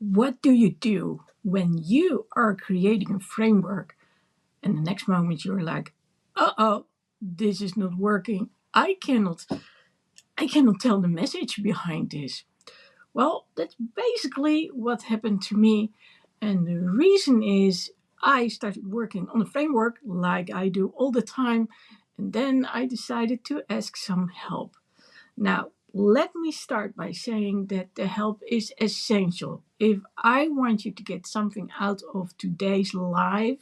What do you do when you are creating a framework and the next moment you're like, uh-oh, this is not working. I cannot tell the message behind this. Well, that's basically what happened to me. And the reason is I started working on a framework like I do all the time. And then I decided to ask some help. Now, let me start by saying that the help is essential. If I want you to get something out of today's life,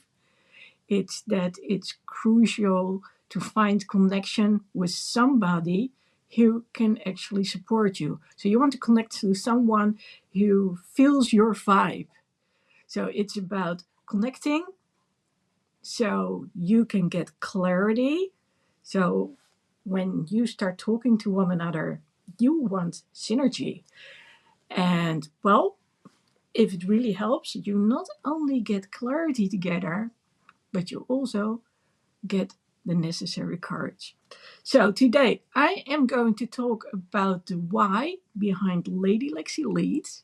it's that it's crucial to find connection with somebody who can actually support you. So you want to connect to someone who feels your vibe. So it's about connecting so you can get clarity. So when you start talking to one another, you want synergy. And well, if it really helps, you not only get clarity together, but you also get the necessary courage. So today I am going to talk about the why behind Lady Lexy Leads.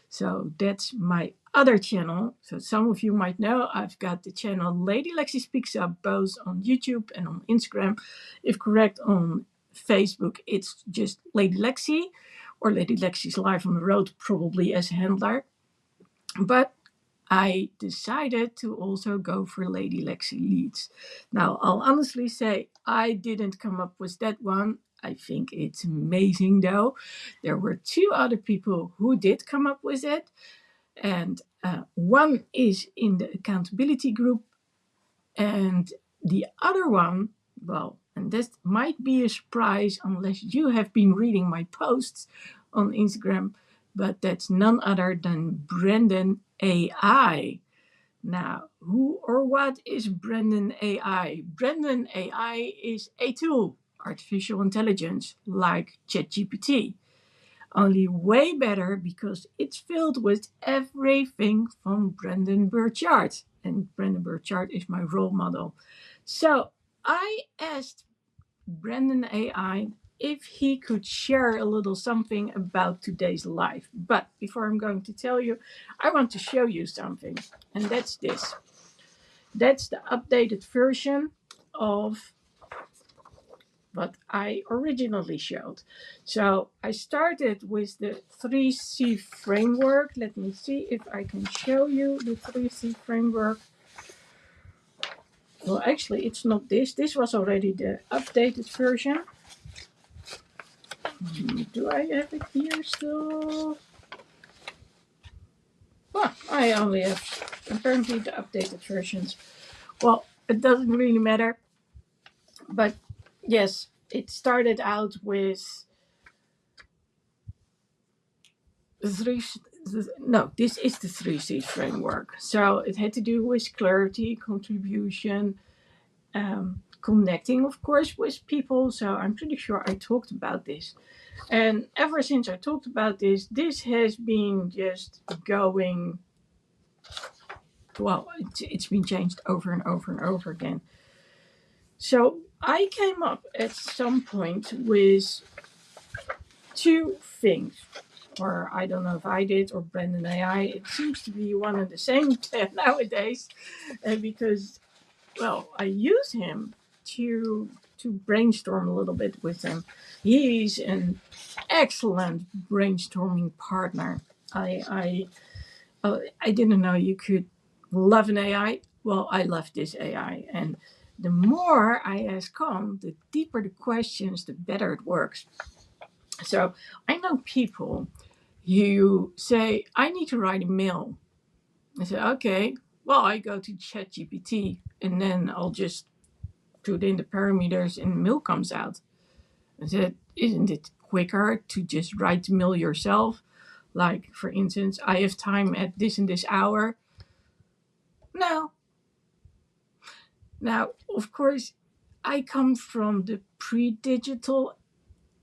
So that's my other channel. So some of you might know I've got the channel Lady Lexy Speaks Up both on YouTube and on Instagram. If correct, on Facebook it's just Lady Lexy, or Lady Lexy's Live on the Road, probably as a handler. But I decided to also go for Lady Lexy Leads. Now, I'll honestly say I didn't come up with that one. I think it's amazing though. There were two other people who did come up with it. And one is in the accountability group, and the other one, well, and this might be a surprise unless you have been reading my posts on Instagram, but that's none other than Brandon AI. Now, who or what is Brandon AI? Brandon AI is a tool, artificial intelligence, like ChatGPT. Only way better because it's filled with everything from Brandon Burchard. And Brandon Burchard is my role model. So I asked Brandon AI if he could share a little something about today's life. But before I'm going to tell you, I want to show you something. And that's this. That's the updated version of what I originally showed. So I started with the 3C framework. Let me see if I can show you the 3C framework. Well, actually, it's not this. This was already the updated version. Do I have it here still? Well, I only have apparently the updated versions. Well, it doesn't really matter. But yes, it started out with three. No, this is the 3C framework. So it had to do with clarity, contribution, connecting, of course, with people. So I'm pretty sure I talked about this. And ever since I talked about this, this has been just going, well, it's been changed over and over and over again. So I came up at some point with two things, or I don't know if I did or Brandon AI. It seems to be one and the same nowadays, because well, I use him to brainstorm a little bit with him. He's an excellent brainstorming partner. I didn't know you could love an AI. Well, I love this AI, and the more I ask him, the deeper the questions, the better it works. So I know people who say, I need to write a mail. I say, okay, well, I go to ChatGPT and then I'll just put in the parameters and the mail comes out. I said, isn't it quicker to just write the mail yourself? Like, for instance, I have time at this and this hour. No. Now, of course, I come from the pre-digital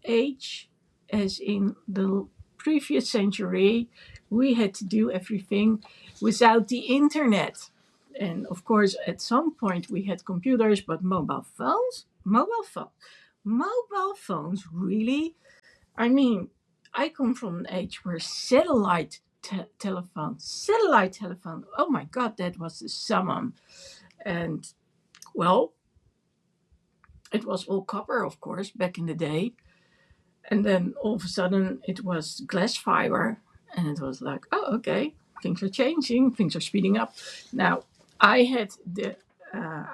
age, as in the previous century, we had to do everything without the internet. And of course, at some point we had computers, but mobile phones, really? I mean, I come from an age where satellite telephone, satellite telephone. Oh my God, that was the summum. And well, it was all copper, of course, back in the day. And then all of a sudden it was glass fiber. And it was like, oh, okay, things are changing, things are speeding up. Now, I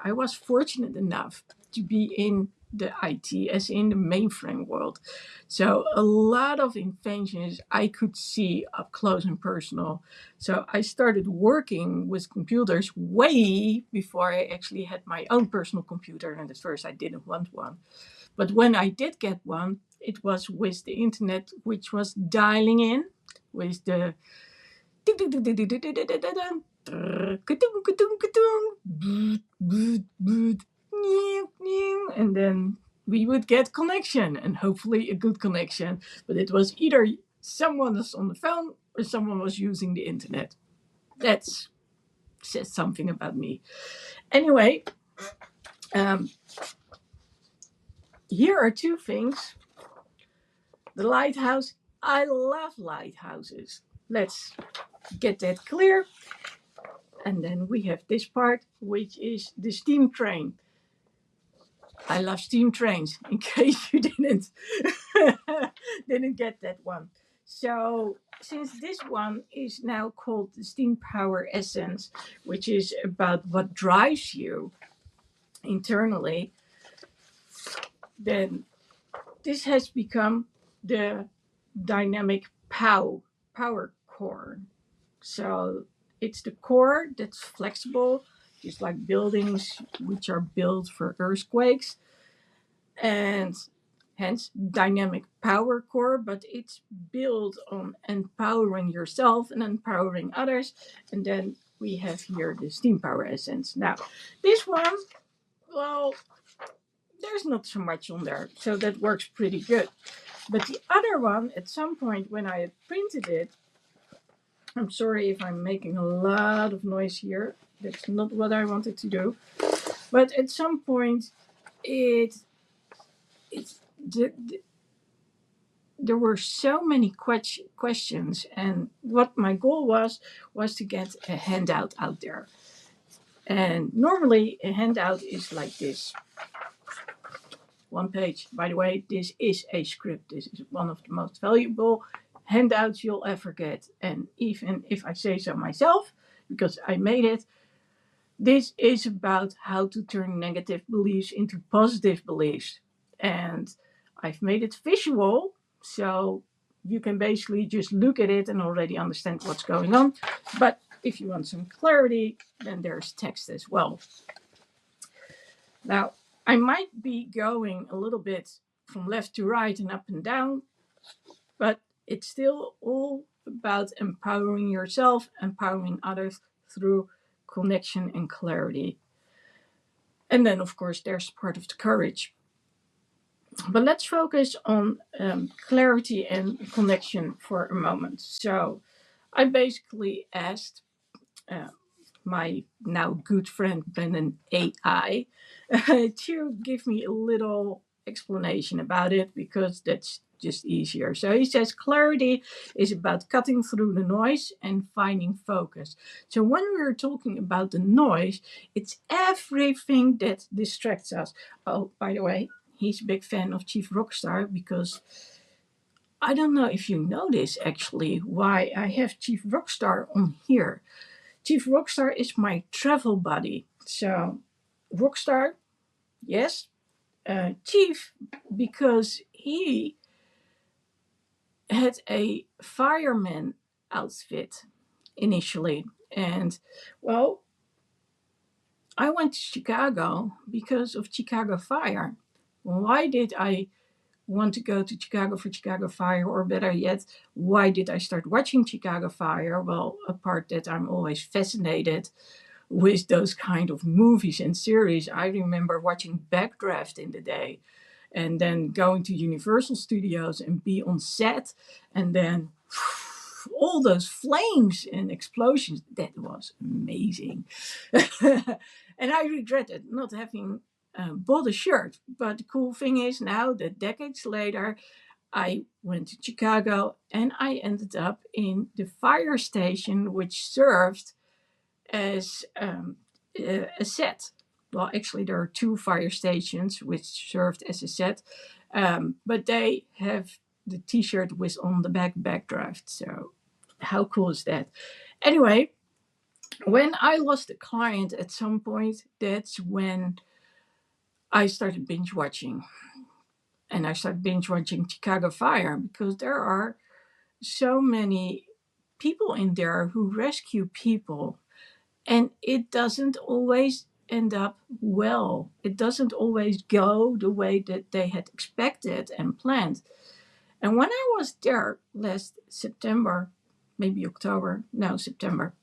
was fortunate enough to be in the IT, as in the mainframe world. So a lot of inventions I could see up close and personal. So I started working with computers way before I actually had my own personal computer. And at first I didn't want one. But when I did get one, it was with the internet, which was dialing in with the and then we would get connection, and hopefully a good connection. But it was either someone was on the phone or someone was using the internet. That says something about me. Anyway, um, here are two things. The lighthouse. I love lighthouses. Let's get that clear. And then we have this part, which is the steam train. I love steam trains, in case you didn't get that one. So, since this one is now called the steam power essence, which is about what drives you internally, then this has become the dynamic power core. So it's the core that's flexible, just like buildings which are built for earthquakes, and hence dynamic power core, but it's built on empowering yourself and empowering others. And then we have here the steam power essence. Now, this one, well, there's not so much on there, so that works pretty good. But the other one, at some point when I had printed it, I'm sorry if I'm making a lot of noise here. That's not what I wanted to do. But at some point, it's there were so many questions, and what my goal was to get a handout out there. And normally, a handout is like this. One page. By the way, this is a script. This is one of the most valuable handouts you'll ever get. And even if I say so myself, because I made it, this is about how to turn negative beliefs into positive beliefs. And I've made it visual, so you can basically just look at it and already understand what's going on. But if you want some clarity, then there's text as well. Now, I might be going a little bit from left to right and up and down, but it's still all about empowering yourself, empowering others through connection and clarity. And then, of course, there's part of the courage. But let's focus on clarity and connection for a moment. So, I basically asked my now good friend Brendan AI to give me a little explanation about it, because that's just easier. So he says clarity is about cutting through the noise and finding focus. So when we're talking about the noise, it's everything that distracts us. Oh, by the way, he's a big fan of Chief Rockstar, because I don't know if you know this actually, why I have Chief Rockstar on here. Chief Rockstar is my travel buddy. So, Rockstar, yes. Chief, because he had a fireman outfit initially. And, well, I went to Chicago because of Chicago Fire. Why did I want to go to Chicago for Chicago Fire, or better yet, why did I start watching Chicago Fire? Well, apart that I'm always fascinated with those kind of movies and series. I remember watching Backdraft in the day, and then going to Universal Studios and be on set, and then all those flames and explosions. That was amazing. And I regretted not having bought a shirt. But the cool thing is now that decades later, I went to Chicago and I ended up in the fire station, which served as a set. Well, actually, there are two fire stations which served as a set, but they have the T-shirt with on the back backdraft. So, how cool is that? Anyway, when I lost a client at some point, that's when I started binge watching. And I started binge watching Chicago Fire because there are so many people in there who rescue people, and it doesn't always end up well. It doesn't always go the way that they had expected and planned. And when I was there last September, maybe October, no, September,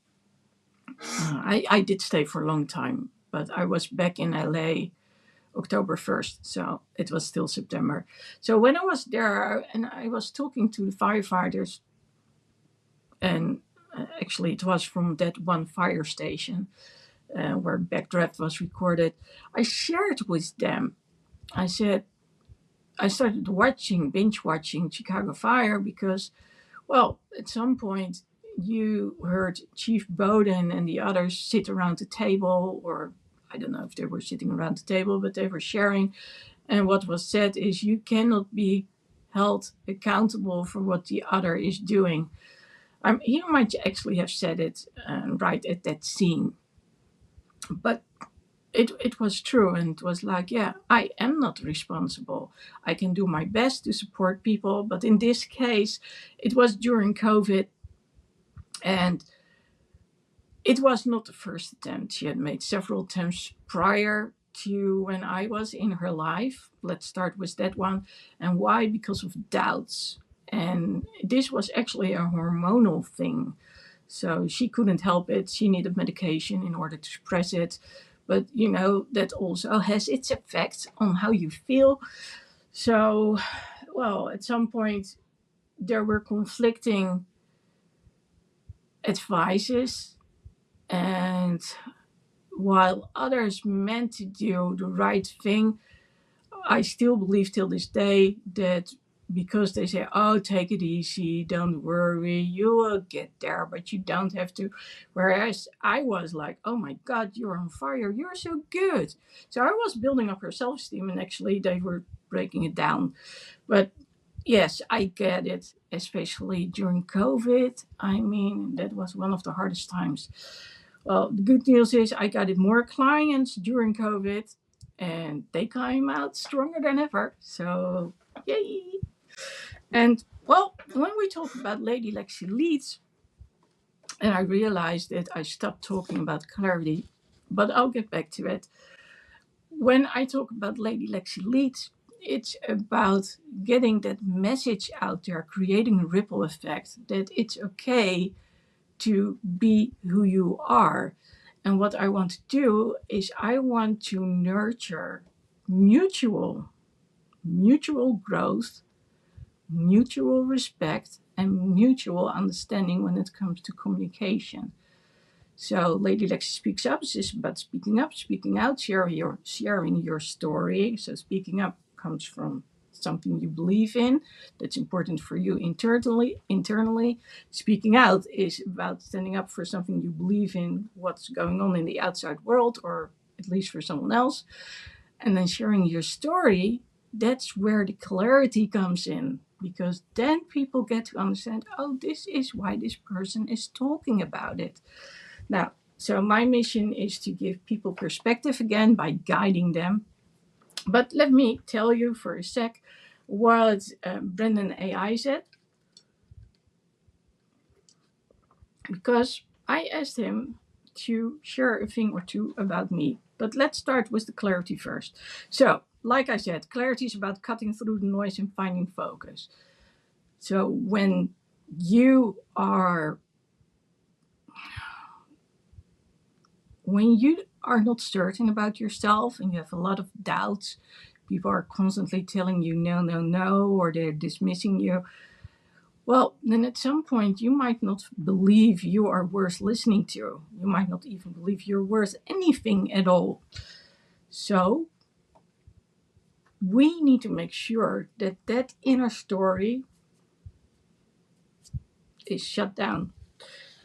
I did stay for a long time, but I was back in LA October 1st, so it was still September. So when I was there and I was talking to the firefighters, and actually it was from that one fire station where Backdraft was recorded, I shared with them. I said, I started binge watching Chicago Fire because, well, at some point you heard Chief Bowden and the others sit around the table, or I don't know if they were sitting around the table, but they were sharing. And what was said is you cannot be held accountable for what the other is doing. He might actually have said it right at that scene. But it was true, and it was like, yeah, I am not responsible. I can do my best to support people, but in this case, it was during COVID, and it was not the first attempt. She had made several attempts prior to when I was in her life. Let's start with that one. And why? Because of doubts. And this was actually a hormonal thing. So she couldn't help it. She needed medication in order to suppress it. But, that also has its effect on how you feel. So, well, at some point, there were conflicting advices. And while others meant to do the right thing, I still believe till this day that because they say, oh, take it easy, don't worry, you will get there, but you don't have to. Whereas I was like, oh my God, you're on fire, you're so good. So I was building up her self esteem, and actually they were breaking it down. But yes, I get it, especially during COVID. I mean, that was one of the hardest times. Well, the good news is I got more clients during COVID, and they came out stronger than ever. So, yay! And well, when we talk about Lady Lexy Leads, and I realized that I stopped talking about clarity, but I'll get back to it. When I talk about Lady Lexy Leads, it's about getting that message out there, creating a ripple effect that it's okay to be who you are. And what I want to do is I want to nurture mutual growth, mutual respect, and mutual understanding when it comes to communication. So Lady Lexi Speaks Up is about speaking up, speaking out, sharing your story. So speaking up comes from something you believe in that's important for you internally. Speaking out is about standing up for something you believe in, what's going on in the outside world, or at least for someone else. And then sharing your story, that's where the clarity comes in, because then people get to understand, oh, this is why this person is talking about it. Now, so my mission is to give people perspective again by guiding them. But let me tell you for a sec what Brendan AI said, because I asked him to share a thing or two about me. But let's start with the clarity first. So, like I said, clarity is about cutting through the noise and finding focus. So when you are not certain about yourself and you have a lot of doubts, people are constantly telling you no, no, no, or they're dismissing you, well, then at some point you might not believe you are worth listening to. You might not even believe you're worth anything at all. So we need to make sure that that inner story is shut down.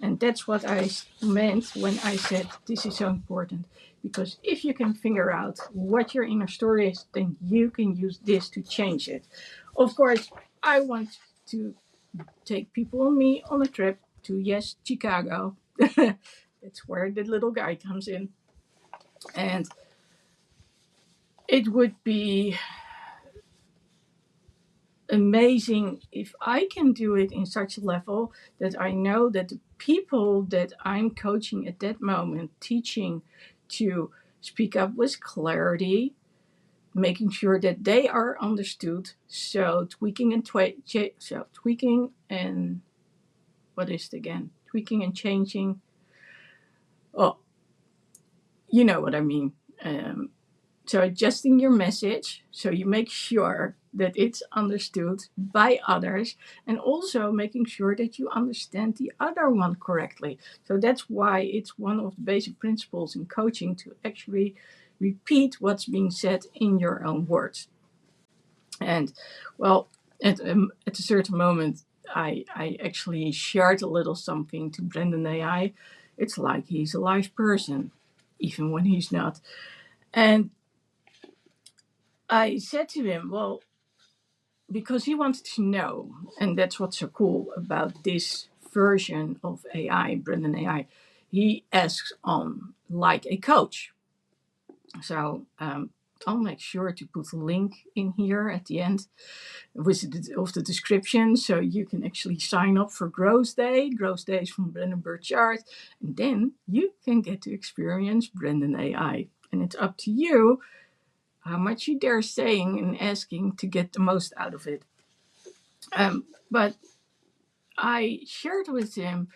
And that's what I meant when I said this is so important. Because if you can figure out what your inner story is, then you can use this to change it. Of course, I want to take people and me on a trip to, yes, Chicago. That's where the little guy comes in. And it would be amazing if I can do it in such a level that I know that the people that I'm coaching at that moment, teaching to speak up with clarity, making sure that they are understood. So tweaking and what is it again? Tweaking and changing. Oh, you know what I mean. So adjusting your message so you make sure that it's understood by others, and also making sure that you understand the other one correctly. So that's why it's one of the basic principles in coaching to actually repeat what's being said in your own words. And well, at a certain moment, I actually shared a little something to Brendan AI. It's like he's a live person, even when he's not. And I said to him, well, because he wanted to know, and that's what's so cool about this version of AI, Brendan AI, he asks on like a coach. So I'll make sure to put a link in here at the end of the description, so you can actually sign up for Growth Day. Growth Day is from Brendan Burchard, and then you can get to experience Brendan AI. And it's up to you how much you dare saying and asking to get the most out of it. But I shared with him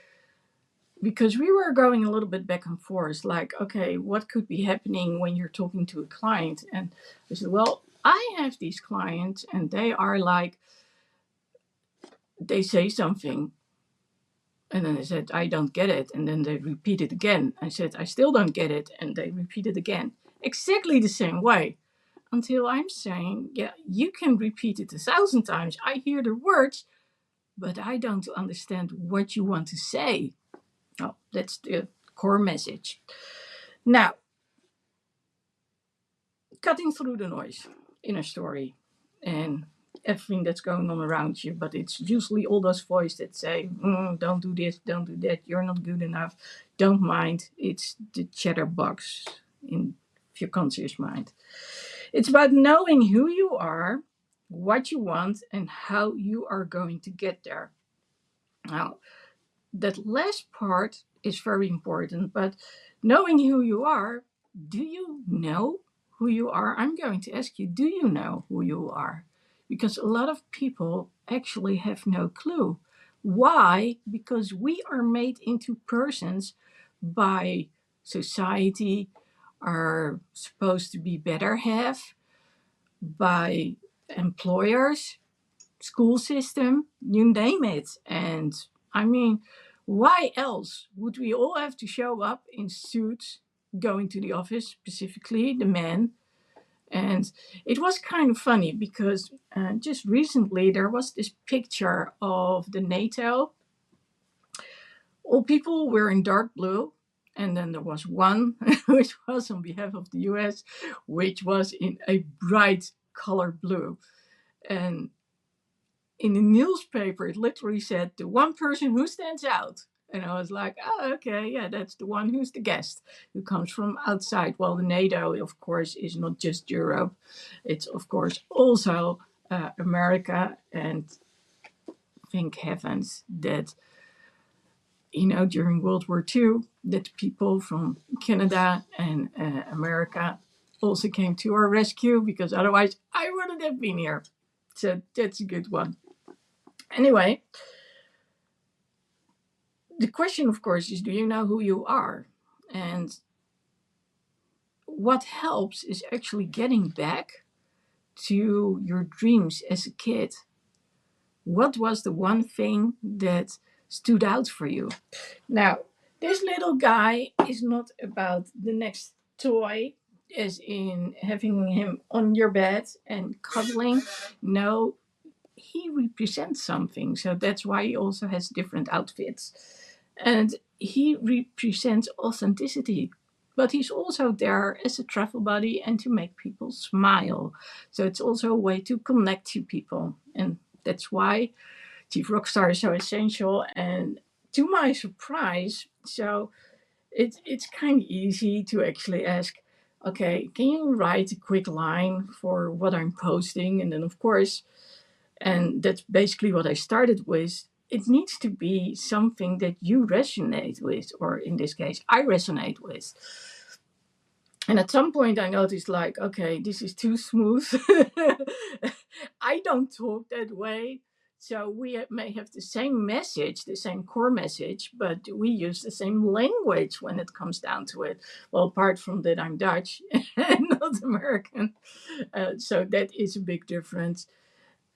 because we were going a little bit back and forth, like, okay, what could be happening when you're talking to a client? And I said, well, I have these clients and they are like, they say something. And then I said, I don't get it. And then they repeat it again. I said, I still don't get it. And they repeat it again. Exactly the same way. Until I'm saying, yeah, you can repeat it 1,000 times. I hear the words, but I don't understand what you want to say. Oh, that's the core message. Now, cutting through the noise in a story and everything that's going on around you, but it's usually all those voices that say, don't do this, don't do that, you're not good enough, don't mind. It's the chatterbox in your conscious mind. It's about knowing who you are, what you want, and how you are going to get there. Now, that last part is very important, but knowing who you are, do you know who you are? I'm going to ask you, do you know who you are? Because a lot of people actually have no clue. Why? Because we are made into persons by society, are supposed to be better half, by employers, school system, you name it. And I mean, why else would we all have to show up in suits going to the office, specifically the men? And it was kind of funny because just recently there was this picture of the NATO. All people were in dark blue. And then there was one, which was on behalf of the US, which was in a bright color blue. And in the newspaper, it literally said the one person who stands out. And I was like, oh, okay, yeah, that's the one who's the guest who comes from outside. Well, the NATO, of course, is not just Europe. It's, of course, also America. And thank heavens that, during World War II, that people from Canada and America also came to our rescue, because otherwise I wouldn't have been here. So that's a good one. Anyway, the question, of course, is, do you know who you are? And what helps is actually getting back to your dreams as a kid. What was the one thing that stood out for you? Now, this little guy is not about the next toy. as in having him on your bed and cuddling. No, he represents something. So that's why he also has different outfits. And he represents authenticity. But he's also there as a travel buddy and to make people smile. So it's also a way to connect to people. And that's why Chief Rockstar is so essential. And to my surprise, so it's kind of easy to actually ask, okay, can you write a quick line for what I'm posting? And then, of course, and that's basically what I started with. It needs to be something that you resonate with, or in this case, I resonate with. And at some point, I noticed, like, okay, this is too smooth. I don't talk that way. So we may have the same message, the same core message, but we use the same language when it comes down to it. Well, apart from that, I'm Dutch and not American. So that is a big difference.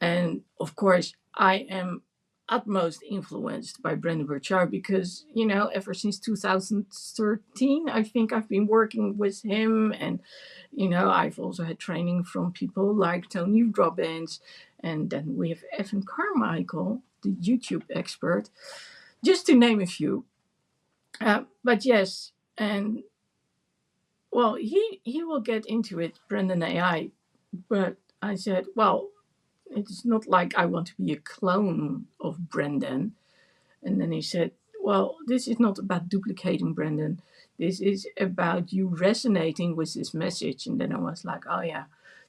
And of course, I am utmost influenced by Brandon Burchard because, ever since 2013, I think I've been working with him. And, I've also had training from people like Tony Robbins. And then we have Evan Carmichael, the YouTube expert, just to name a few. But yes, and well, he will get into it, Brandon AI. But I said, well, it's not like I want to be a clone of Brendan. And then he said, well, this is not about duplicating Brendan. This is about you resonating with this message. And then I was like, oh, yeah,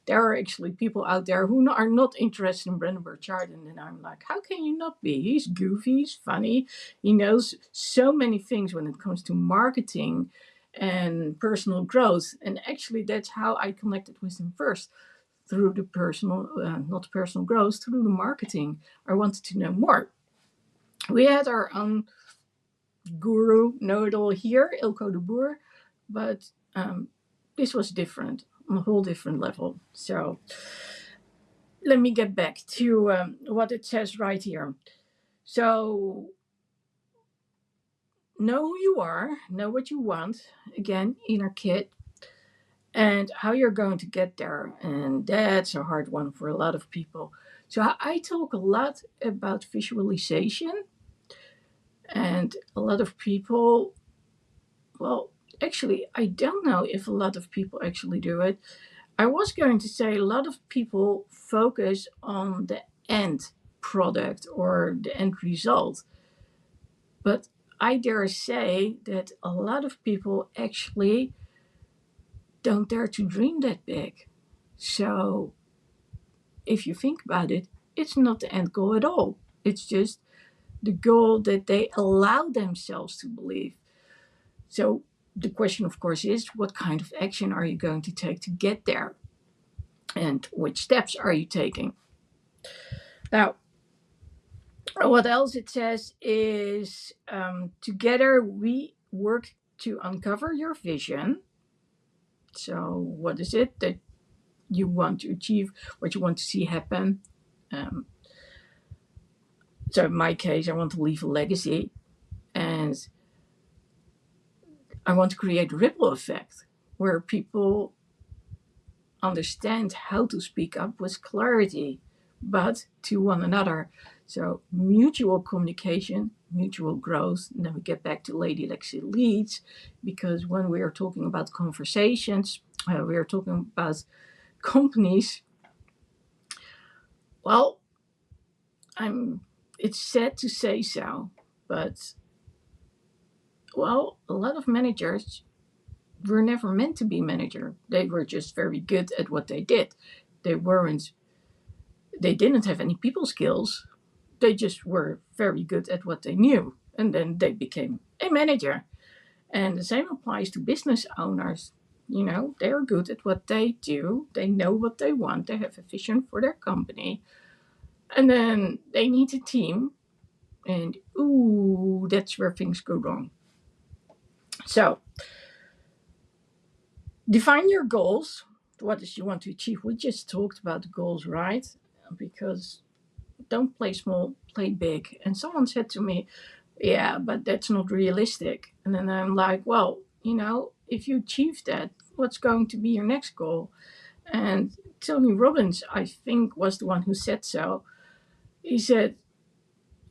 there are actually people out there who are not interested in Brendan Burchard. And then I'm like, how can you not be? He's goofy, he's funny. He knows so many things when it comes to marketing and personal growth. And actually, that's how I connected with him first, through the personal, not personal growth, through the marketing. I wanted to know more. We had our own guru, know it all here, Ilko de Boer, but this was different, on a whole different level. So let me get back to what it says right here. So know who you are, know what you want. Again, inner kid, and how you're going to get there. And that's a hard one for a lot of people. So I talk a lot about visualization, and a lot of people, well, actually, I don't know if a lot of people actually do it. I was going to say a lot of people focus on the end product or the end result. But I dare say that a lot of people actually don't dare to dream that big. So if you think about it, it's not the end goal at all. It's just the goal that they allow themselves to believe. So the question, of course, is what kind of action are you going to take to get there? And which steps are you taking? Now, what else it says is together we work to uncover your vision. So, what is it that you want to achieve, what you want to see happen? Um, so, in my case, I want to leave a legacy, and I want to create a ripple effect where people understand how to speak up with clarity, but to one another. So mutual communication, mutual growth. And then we get back to Lady Lexy Leads, because when we are talking about conversations, we are talking about companies. Well, it's sad to say so, but well, a lot of managers were never meant to be manager. They were just very good at what they did. They weren't they didn't have any people skills. They just were very good at what they knew. And then they became a manager. And the same applies to business owners. They're good at what they do. They know what they want. They have a vision for their company. And then they need a team. And ooh, that's where things go wrong. So define your goals. What is you want to achieve? We just talked about the goals, right? Because don't play small, play big. And someone said to me, yeah, but that's not realistic. And then I'm like, well, if you achieve that, what's going to be your next goal? And Tony Robbins, I think, was the one who said so. He said,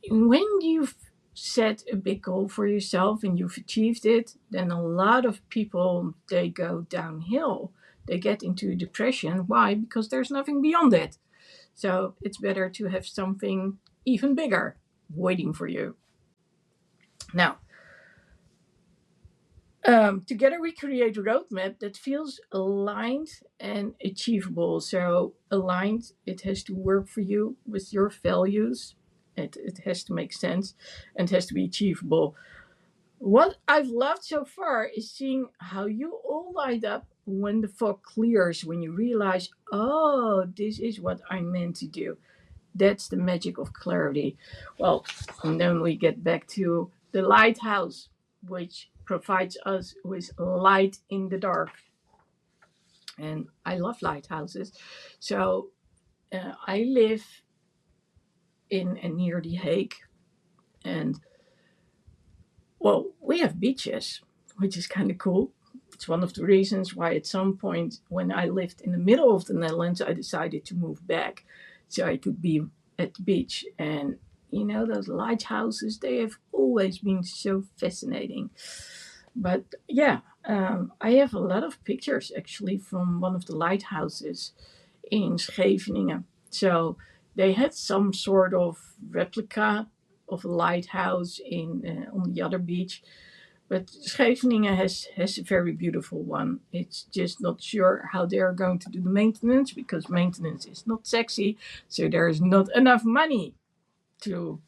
when you've set a big goal for yourself and you've achieved it, then a lot of people, they go downhill. They get into depression. Why? Because there's nothing beyond it. So it's better to have something even bigger waiting for you. Now, together we create a roadmap that feels aligned and achievable. So aligned, it has to work for you with your values. It has to make sense and has to be achievable. What I've loved so far is seeing how you all light up when the fog clears, when you realize, oh, this is what I'm meant to do. That's the magic of clarity. Well, and then we get back to the lighthouse, which provides us with light in the dark. And I love lighthouses. So I live in and near the Hague. And well, we have beaches, which is kind of cool. It's one of the reasons why at some point when I lived in the middle of the Netherlands, I decided to move back so I could be at the beach. And you know, those lighthouses, they have always been so fascinating. But yeah, I have a lot of pictures actually from one of the lighthouses in Scheveningen. So they had some sort of replica of a lighthouse in on the other beach, but Scheveningen has a very beautiful one. It's just not sure how they are going to do the maintenance because maintenance is not sexy, so there is not enough money to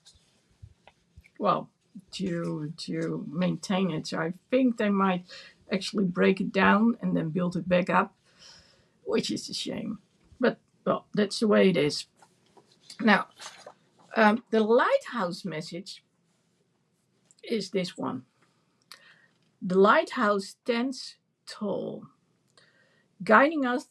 well to maintain it. So I think they might actually break it down and then build it back up, which is a shame. But well, that's the way it is. Now, the lighthouse message is this one. The lighthouse stands tall, guiding us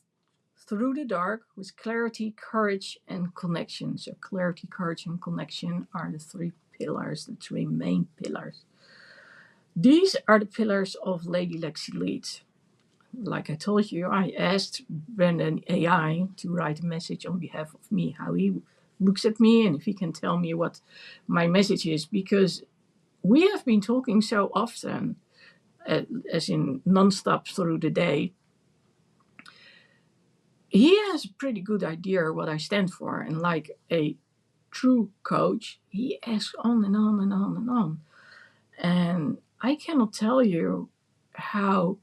through the dark with clarity, courage, and connection. So, clarity, courage, and connection are the three pillars, the three main pillars. These are the pillars of Lady Lexy Leads. Like I told you, I asked Brendan AI to write a message on behalf of me, how he looks at me and if he can tell me what my message is, because we have been talking so often, as in nonstop through the day. He has a pretty good idea what I stand for, and like a true coach, he asks on and on and on and on. And I cannot tell you how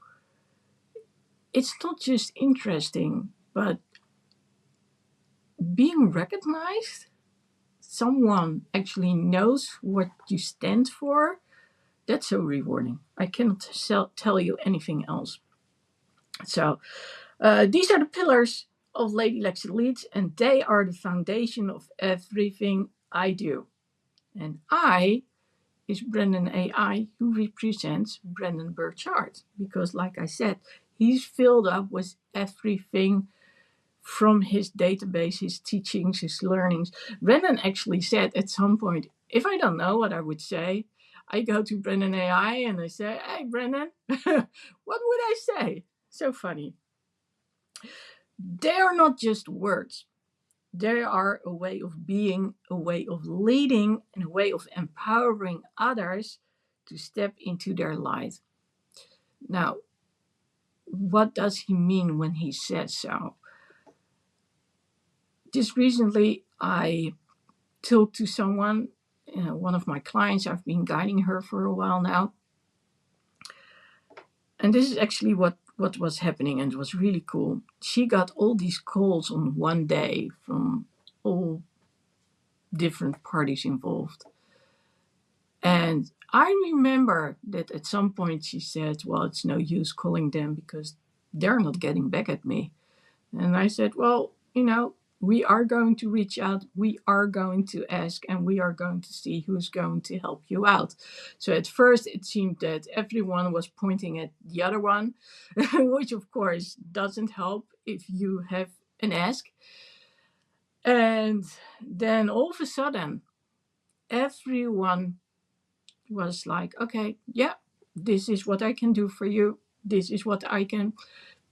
it's not just interesting, but being recognized, someone actually knows what you stand for, that's so rewarding. I cannot tell you anything else. So these are the pillars of Lady Lexy Leads, and they are the foundation of everything I do. And I is Brendan AI, who represents Brendan Burchard, because, like I said, he's filled up with everything from his database, his teachings, his learnings. Brendan actually said at some point, if I don't know what I would say, I go to Brendan AI and I say, hey, Brendan, what would I say? So funny. They are not just words. They are a way of being, a way of leading, and a way of empowering others to step into their light. Now, what does he mean when he says so? Just recently, I talked to someone, one of my clients. I've been guiding her for a while now. And this is actually what was happening, and it was really cool. She got all these calls on one day from all different parties involved. And I remember that at some point she said, well, it's no use calling them because they're not getting back at me. And I said, well, we are going to reach out, we are going to ask, and we are going to see who's going to help you out. So at first it seemed that everyone was pointing at the other one, which of course doesn't help if you have an ask. And then all of a sudden, everyone was like, okay, yeah, this is what I can do for you. this is what I can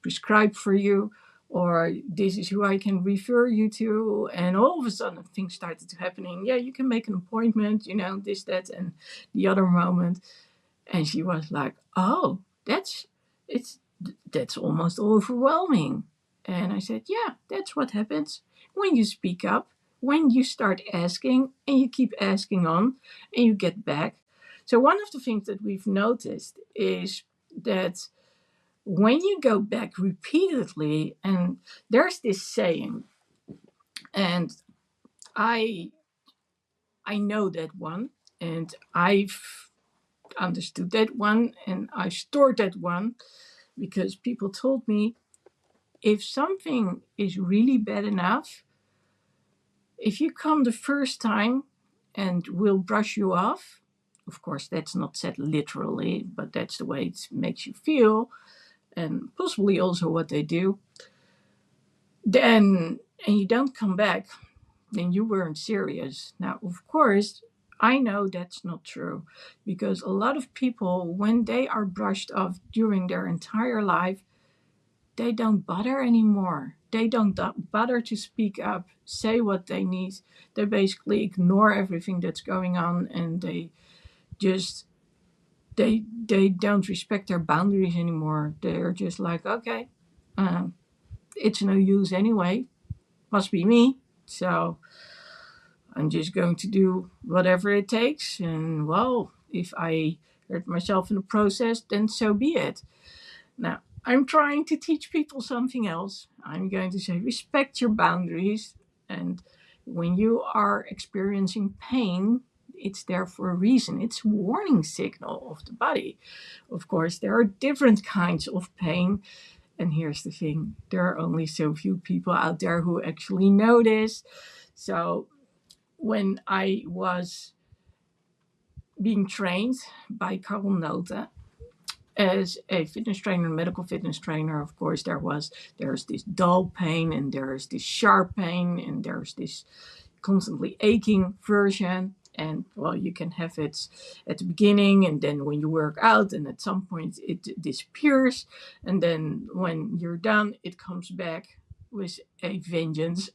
prescribe for you, or this is who I can refer you to. And all of a sudden things started happening. Yeah, you can make an appointment, this, that, and the other moment. And she was like, oh, that's almost overwhelming. And I said, yeah, that's what happens when you speak up, when you start asking and you keep asking on and you get back. So one of the things that we've noticed is that when you go back repeatedly, and there's this saying, and I know that one, and I've understood that one, and I stored that one because people told me if something is really bad enough, if you come the first time and we'll brush you off, of course, that's not said literally, but that's the way it makes you feel, and possibly also what they do, then, and you don't come back, then you weren't serious. Now, of course, I know that's not true because a lot of people, when they are brushed off during their entire life, they don't bother anymore. They don't bother to speak up, say what they need. They basically ignore everything that's going on, and they just they don't respect their boundaries anymore. They're just like, okay, it's no use anyway. Must be me. So I'm just going to do whatever it takes. And well, if I hurt myself in the process, then so be it. Now, I'm trying to teach people something else. I'm going to say respect your boundaries. And when you are experiencing pain, it's there for a reason. It's a warning signal of the body. Of course, there are different kinds of pain. And here's the thing, there are only so few people out there who actually know this. So when I was being trained by Carl Nota as a fitness trainer, medical fitness trainer, of course, there's this dull pain, and there's this sharp pain, and there's this constantly aching version. And well, you can have it at the beginning, and then when you work out, and at some point it disappears, and then when you're done, it comes back with a vengeance.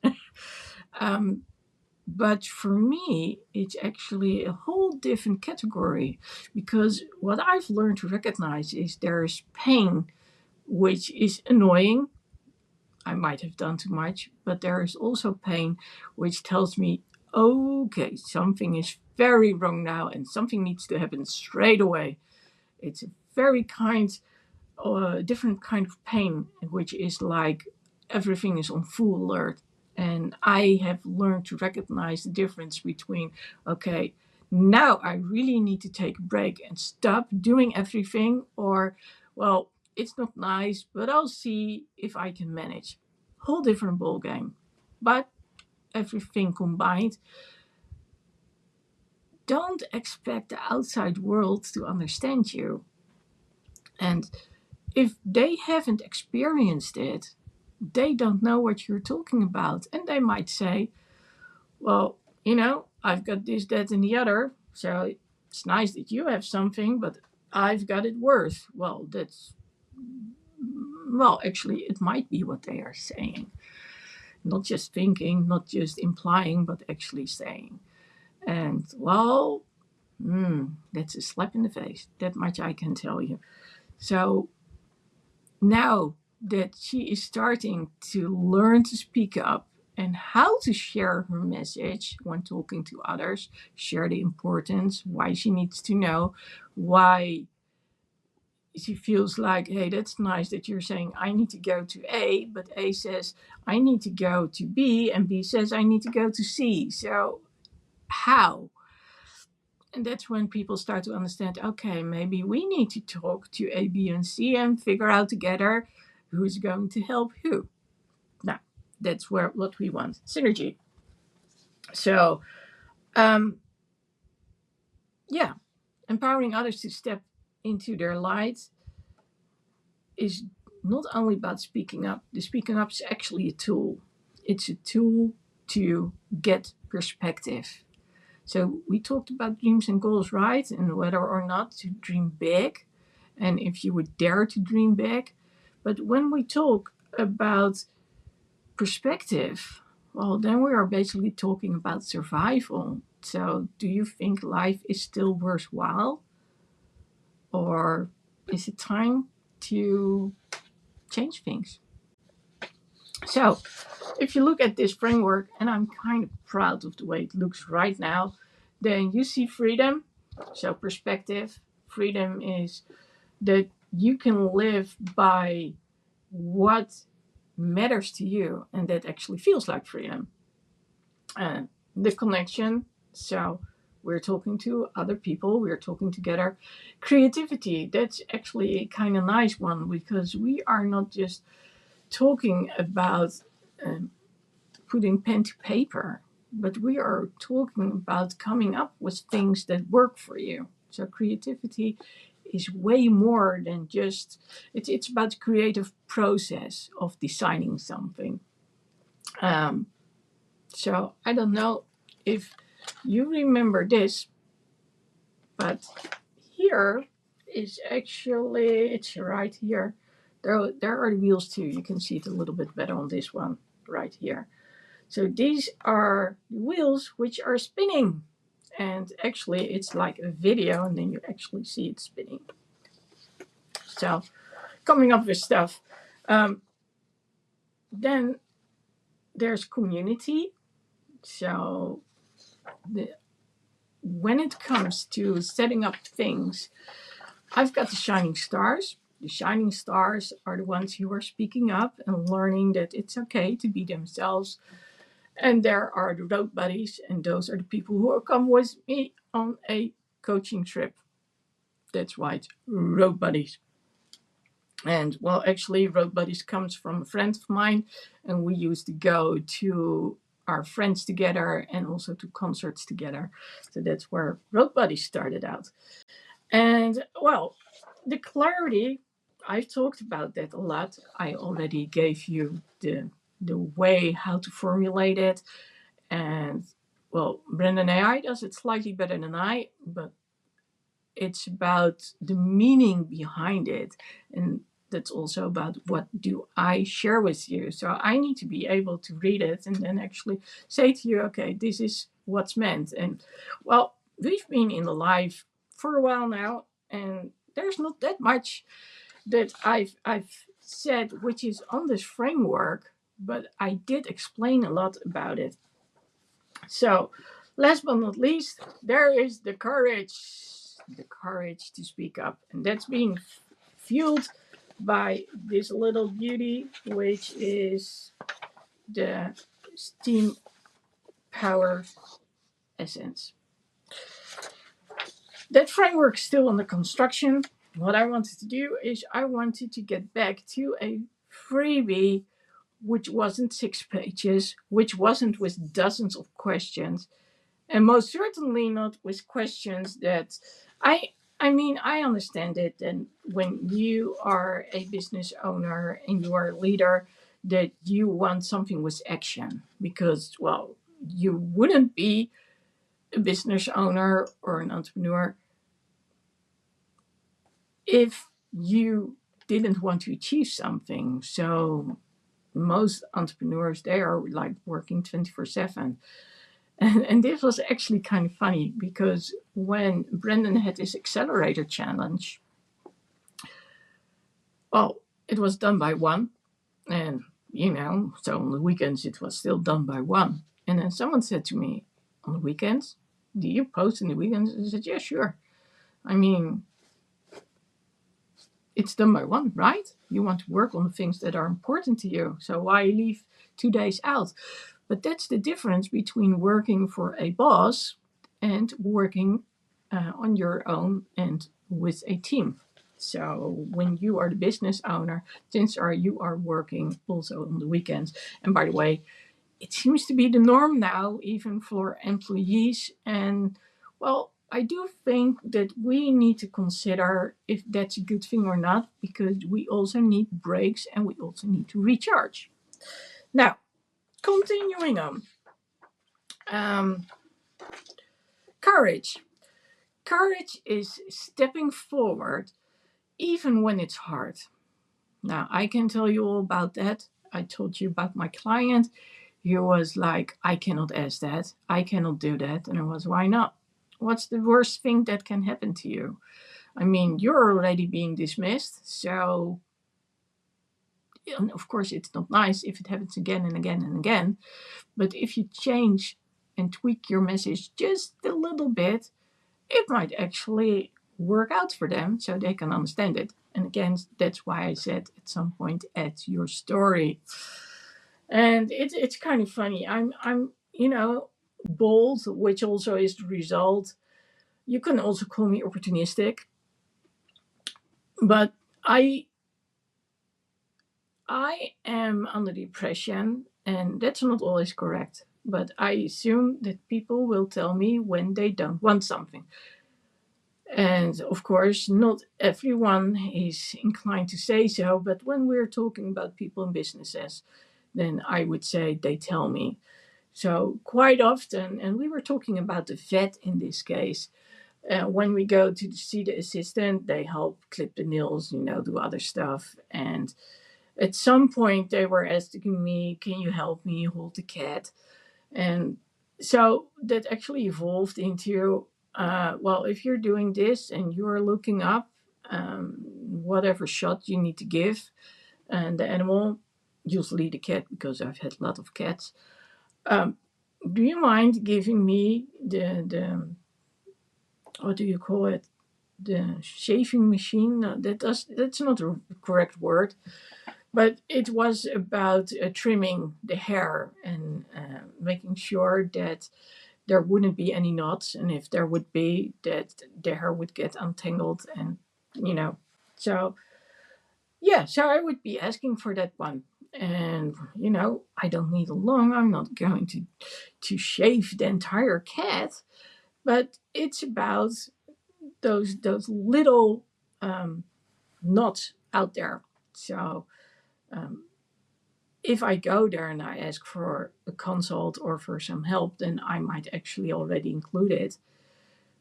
But for me, it's actually a whole different category, because what I've learned to recognize is there's pain, which is annoying. I might have done too much, but there is also pain which tells me, okay, something is very wrong now and something needs to happen straight away. It's a very different kind of pain, which is like everything is on full alert. And I have learned to recognize the difference between, okay, now I really need to take a break and stop doing everything, or, well, it's not nice, but I'll see if I can manage. Whole different ball game. But everything combined, don't expect the outside world to understand you. And if they haven't experienced it, they don't know what you're talking about. And they might say, well, I've got this, that, and the other. So it's nice that you have something, but I've got it worse. Well, actually, it might be what they are saying. Not just thinking, not just implying, but actually saying. And, well, that's a slap in the face. That much I can tell you. So now that she is starting to learn to speak up and how to share her message when talking to others, share the importance, why she needs to know, why she feels like, hey, that's nice that you're saying I need to go to A, but A says I need to go to B, and B says I need to go to C. So how? And that's when people start to understand, okay, maybe we need to talk to A, B, and C and figure out together who's going to help who. Now, that's what we want, synergy. So, yeah, empowering others to step into their light is not only about speaking up. The speaking up is actually a tool. It's a tool to get perspective. So we talked about dreams and goals, right? And whether or not to dream big. and if you would dare to dream big. But when we talk about perspective, well, then we are basically talking about survival. So, do you think life is still worthwhile? Or is it time to change things? So, if you look at this framework, and I'm kind of proud of the way it looks right now, then you see freedom. So, perspective. Freedom is that you can live by what matters to you, and that actually feels like freedom. The connection. So, we're talking to other people, we're talking together. Creativity, that's actually a kind of nice one because we are not just talking about um, putting pen to paper, but we are talking about coming up with things that work for you. So creativity is way more than just it's about the creative process of designing something. Um, so I don't know if you remember this, but here is actually it's right here. There are the wheels too. You can see it a little bit better on this one right here. So these are wheels which are spinning. And actually, it's like a video, and then you actually see it spinning. So, coming up with stuff. Um, then there's community. So, when it comes to setting up things, I've got the shining stars. The shining stars are the ones who are speaking up and learning that it's okay to be themselves. And there are the road buddies, and those are the people who will come with me on a coaching trip. That's right, road buddies. And well, actually, road buddies comes from a friend of mine, and we used to go to our friends together and also to concerts together. So that's where road buddies started out. And well, the clarity, I've talked about that a lot. I already gave you the way how to formulate it. And well, Brendan AI does it slightly better than I, but it's about the meaning behind it. And that's also about what do I share with you. So I need to be able to read it and then actually say to you, okay, this is what's meant. And well, we've been in the live for a while now, and there's not that much that I've said which is on this framework, but I did explain a lot about it. So, last but not least, there is the courage to speak up, and that's being fueled by this little beauty, which is the steam power essence. That framework's still under construction. What I wanted to do is I wanted to get back to a freebie which wasn't 6 pages, which wasn't with dozens of questions, and most certainly not with questions that I mean I understand it, and when you are a business owner and you are a leader that you want something with action, because well, you wouldn't be a business owner or an entrepreneur if you didn't want to achieve something. So most entrepreneurs, they are like working 24/7. And this was actually kind of funny because when Brendan had his accelerator challenge, well, it was done by one. And, so on the weekends it was still done by one. And then someone said to me, on the weekends? Do you post in the weekends? I said, yeah, sure. I mean, it's done by one, right? You want to work on the things that are important to you. So why leave 2 days out? But that's the difference between working for a boss and working on your own and with a team. So when you are the business owner, chances are you are working also on the weekends. And by the way, it seems to be the norm now, even for employees. And well, I do think that we need to consider if that's a good thing or not, because we also need breaks and we also need to recharge. Now, continuing on. Um, courage. Courage is stepping forward even when it's hard. Now, I can tell you all about that. I told you about my client. He was like, I cannot ask that. I cannot do that. And I was, why not? What's the worst thing that can happen to you? I mean, you're already being dismissed. So, of course, it's not nice if it happens again and again and again. But if you change and tweak your message just a little bit, it might actually work out for them so they can understand it. And again, that's why I said at some point, add your story. And it's kind of funny. I'm bold, which also is the result. You can also call me opportunistic, but I am under the impression, and that's not always correct, but I assume that people will tell me when they don't want something. And of course, not everyone is inclined to say so, but when we're talking about people in businesses, then I would say they tell me. So, quite often, and we were talking about the vet in this case, when we go to see the assistant, they help clip the nails, do other stuff. And at some point, they were asking me, can you help me hold the cat? And so that actually evolved into, well, if you're doing this and you're looking up whatever shot you need to give, and the animal, usually the cat, because I've had a lot of cats, um, do you mind giving me the what do you call it? The shaving machine? No, that's not the correct word, but it was about trimming the hair and making sure that there wouldn't be any knots, and if there would be, that the hair would get untangled, and you know. So yeah, so I would be asking for that one, and I don't need a long. I'm not going to shave the entire cat, but it's about those little um, knots out there. So um, if I go there and I ask for a consult or for some help, then I might actually already include it.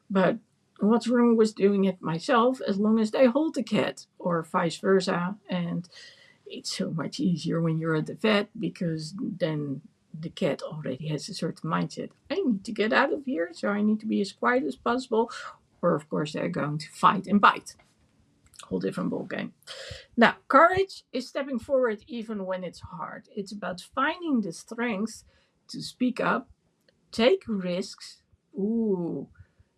But what's wrong with doing it myself as long as they hold the cat or vice versa? And it's so much easier when you're at the vet because then the cat already has a certain mindset. I need to get out of here, so I need to be as quiet as possible. Or, of course, they're going to fight and bite. Whole different ball game. Now, courage is stepping forward even when it's hard. It's about finding the strength to speak up, take risks. Ooh,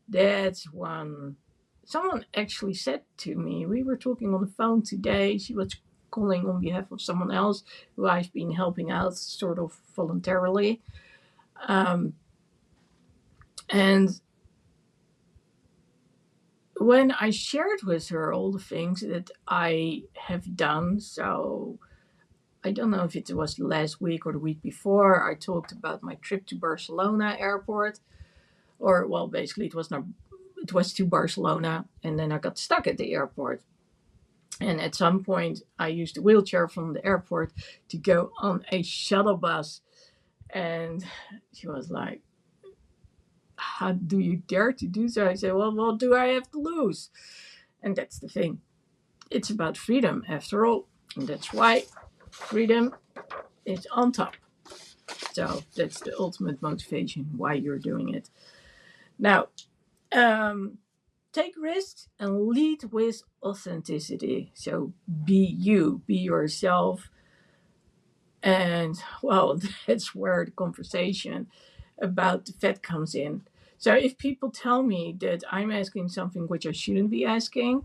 that's one. Someone actually said to me, we were talking on the phone today. She was calling on behalf of someone else who I've been helping out sort of voluntarily. Um, and when I shared with her all the things that I have done, so I don't know if it was last week or the week before, I talked about my trip to Barcelona airport, or well, basically it was not. It was to Barcelona, and then I got stuck at the airport. And at some point, I used a wheelchair from the airport to go on a shuttle bus. And she was like, how do you dare to do so? I said, well, what do I have to lose? And that's the thing. It's about freedom, after all. And that's why freedom is on top. So that's the ultimate motivation why you're doing it. Now, um, take risks and lead with authenticity. So be you, be yourself. And well, that's where the conversation about the vet comes in. So if people tell me that I'm asking something which I shouldn't be asking,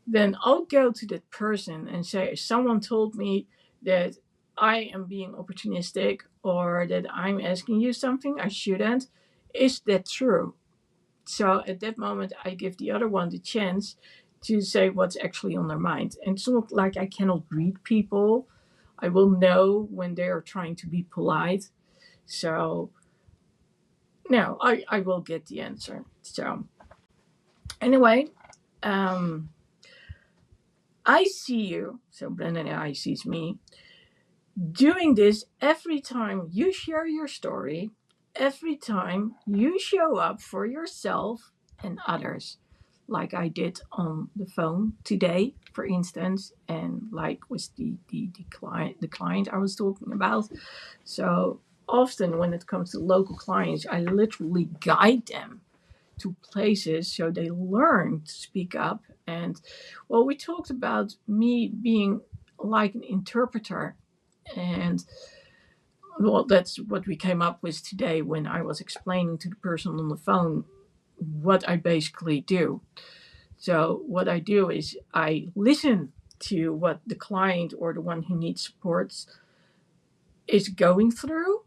then I'll go to that person and say, someone told me that I am being opportunistic or that I'm asking you something I shouldn't. Is that true? So at that moment, I give the other one the chance to say what's actually on their mind. And it's not like I cannot read people. I will know when they are trying to be polite. So, no, I will get the answer. So, anyway, um, I see you. So, Brendan I sees me doing this every time you share your story, every time you show up for yourself and others. like I did on the phone today, for instance, and like with the client I was talking about. So often when it comes to local clients, I literally guide them to places so they learn to speak up. And well, we talked about me being like an interpreter, and well, that's what we came up with today when I was explaining to the person on the phone what I basically do. So what I do is I listen to what the client or the one who needs support is going through.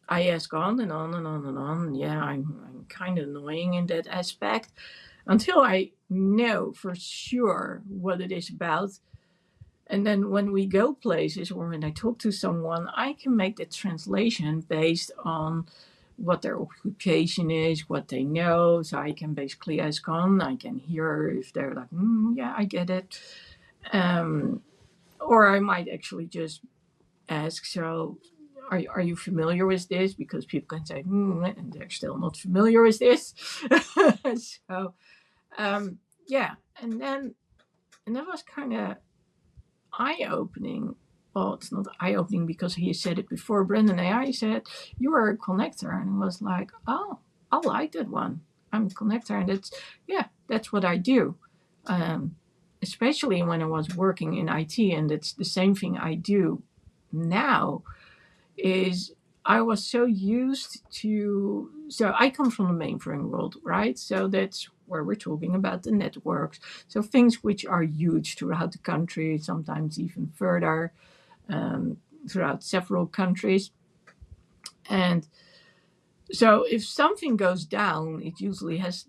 I ask on and on and on and on. Yeah, I'm kind of annoying in that aspect until I know for sure what it is about. And then when we go places or when I talk to someone, I can make the translation based on what their occupation is, what they know. So I can basically ask on, I can hear if they're like, yeah, I get it. Or I might actually just ask, so are you familiar with this? Because people can say, and they're still not familiar with this. So, yeah. And that was kind of eye-opening. Well, it's not eye-opening because he said it before. Brendan AI said, you are a connector. And it was like, oh, I like that one. I'm a connector. And that's what I do. Um, Especially when I was working in IT. And it's the same thing I do now is I was so used to, so I come from the mainframe world, right? So that's where we're talking about the networks. So things which are huge throughout the country, sometimes even further, throughout several countries. And so if something goes down, it usually has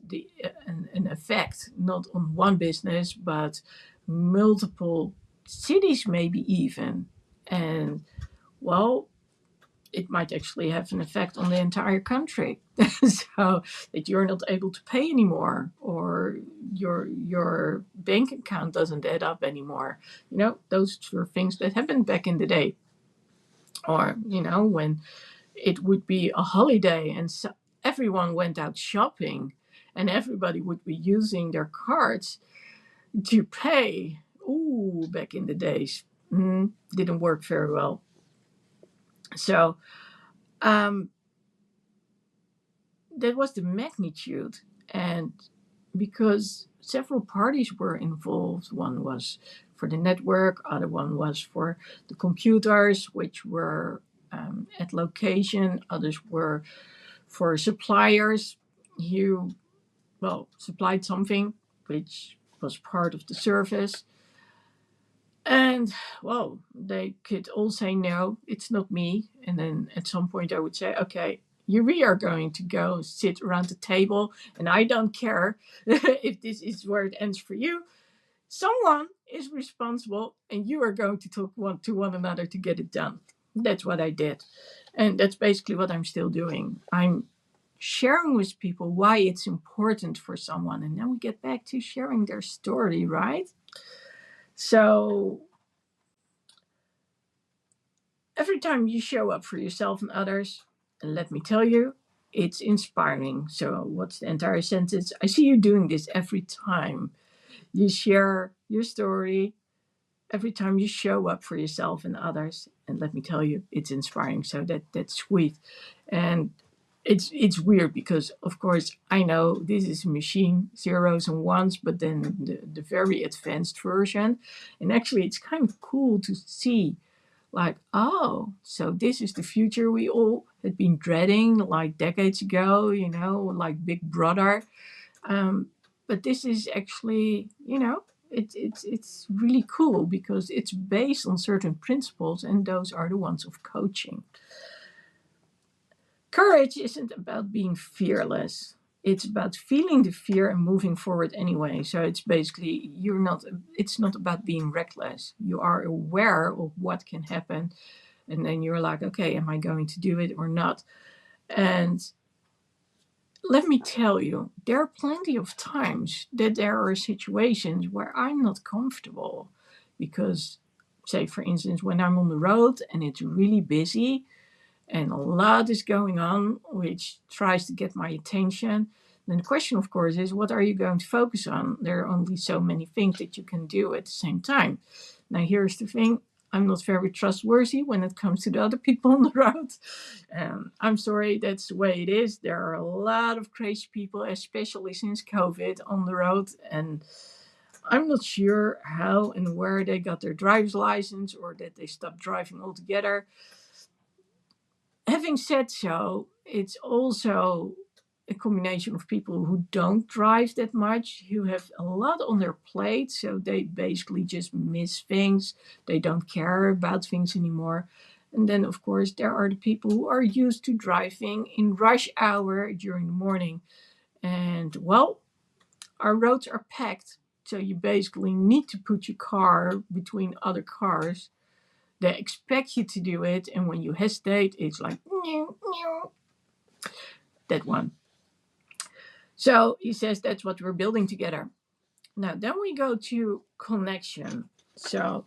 an effect, not on one business, but multiple cities, maybe even. And well, it might actually have an effect on the entire country. So that you're not able to pay anymore, or your bank account doesn't add up anymore. Those were things that happened back in the day. Or, when it would be a holiday and so everyone went out shopping and everybody would be using their cards to pay. Ooh, back in the days. Didn't work very well. So, that was the magnitude. And because several parties were involved, one was for the network, other one was for the computers, which were at location, others were for suppliers who, well, supplied something which was part of the service. And well, they could all say, no, it's not me. And then at some point I would say, okay, we are going to go sit around the table, and I don't care if this is where it ends for you. Someone is responsible, and you are going to talk to one another to get it done. That's what I did. And that's basically what I'm still doing. I'm sharing with people why it's important for someone. And then we get back to sharing their story, right? So every time you show up for yourself and others, and let me tell you, it's inspiring. So, what's the entire sentence? I see you doing this every time you share your story, every time you show up for yourself and others. And let me tell you, it's inspiring. So that's sweet. And it's weird because, of course, I know this is a machine, zeros and ones, but then the very advanced version. And actually, it's kind of cool to see, like, oh, so this is the future we all had been dreading like decades ago, like Big Brother. But this is actually, it's really cool because it's based on certain principles, and those are the ones of coaching. Courage isn't about being fearless. It's about feeling the fear and moving forward anyway. So it's basically, it's not about being reckless. You are aware of what can happen. And then you're like, okay, am I going to do it or not? And let me tell you, there are plenty of times that there are situations where I'm not comfortable because, say, for instance, when I'm on the road and it's really busy and a lot is going on which tries to get my attention, Then the question, of course, is what are you going to focus on? There are only so many things that you can do at the same time. Now, here's the thing. I'm not very trustworthy when it comes to the other people on the road. I'm sorry, that's the way it is. There are a lot of crazy people, especially since COVID, on the road. And I'm not sure how and where they got their driver's license or that they stopped driving altogether. Having said so, it's also a combination of people who don't drive that much, who have a lot on their plate, so they basically just miss things. They don't care about things anymore. And then, of course, there are the people who are used to driving in rush hour during the morning. And, well, our roads are packed, so you basically need to put your car between other cars. They expect you to do it, and when you hesitate, it's like, that one. So he says that's what we're building together. Now, then we go to connection. So,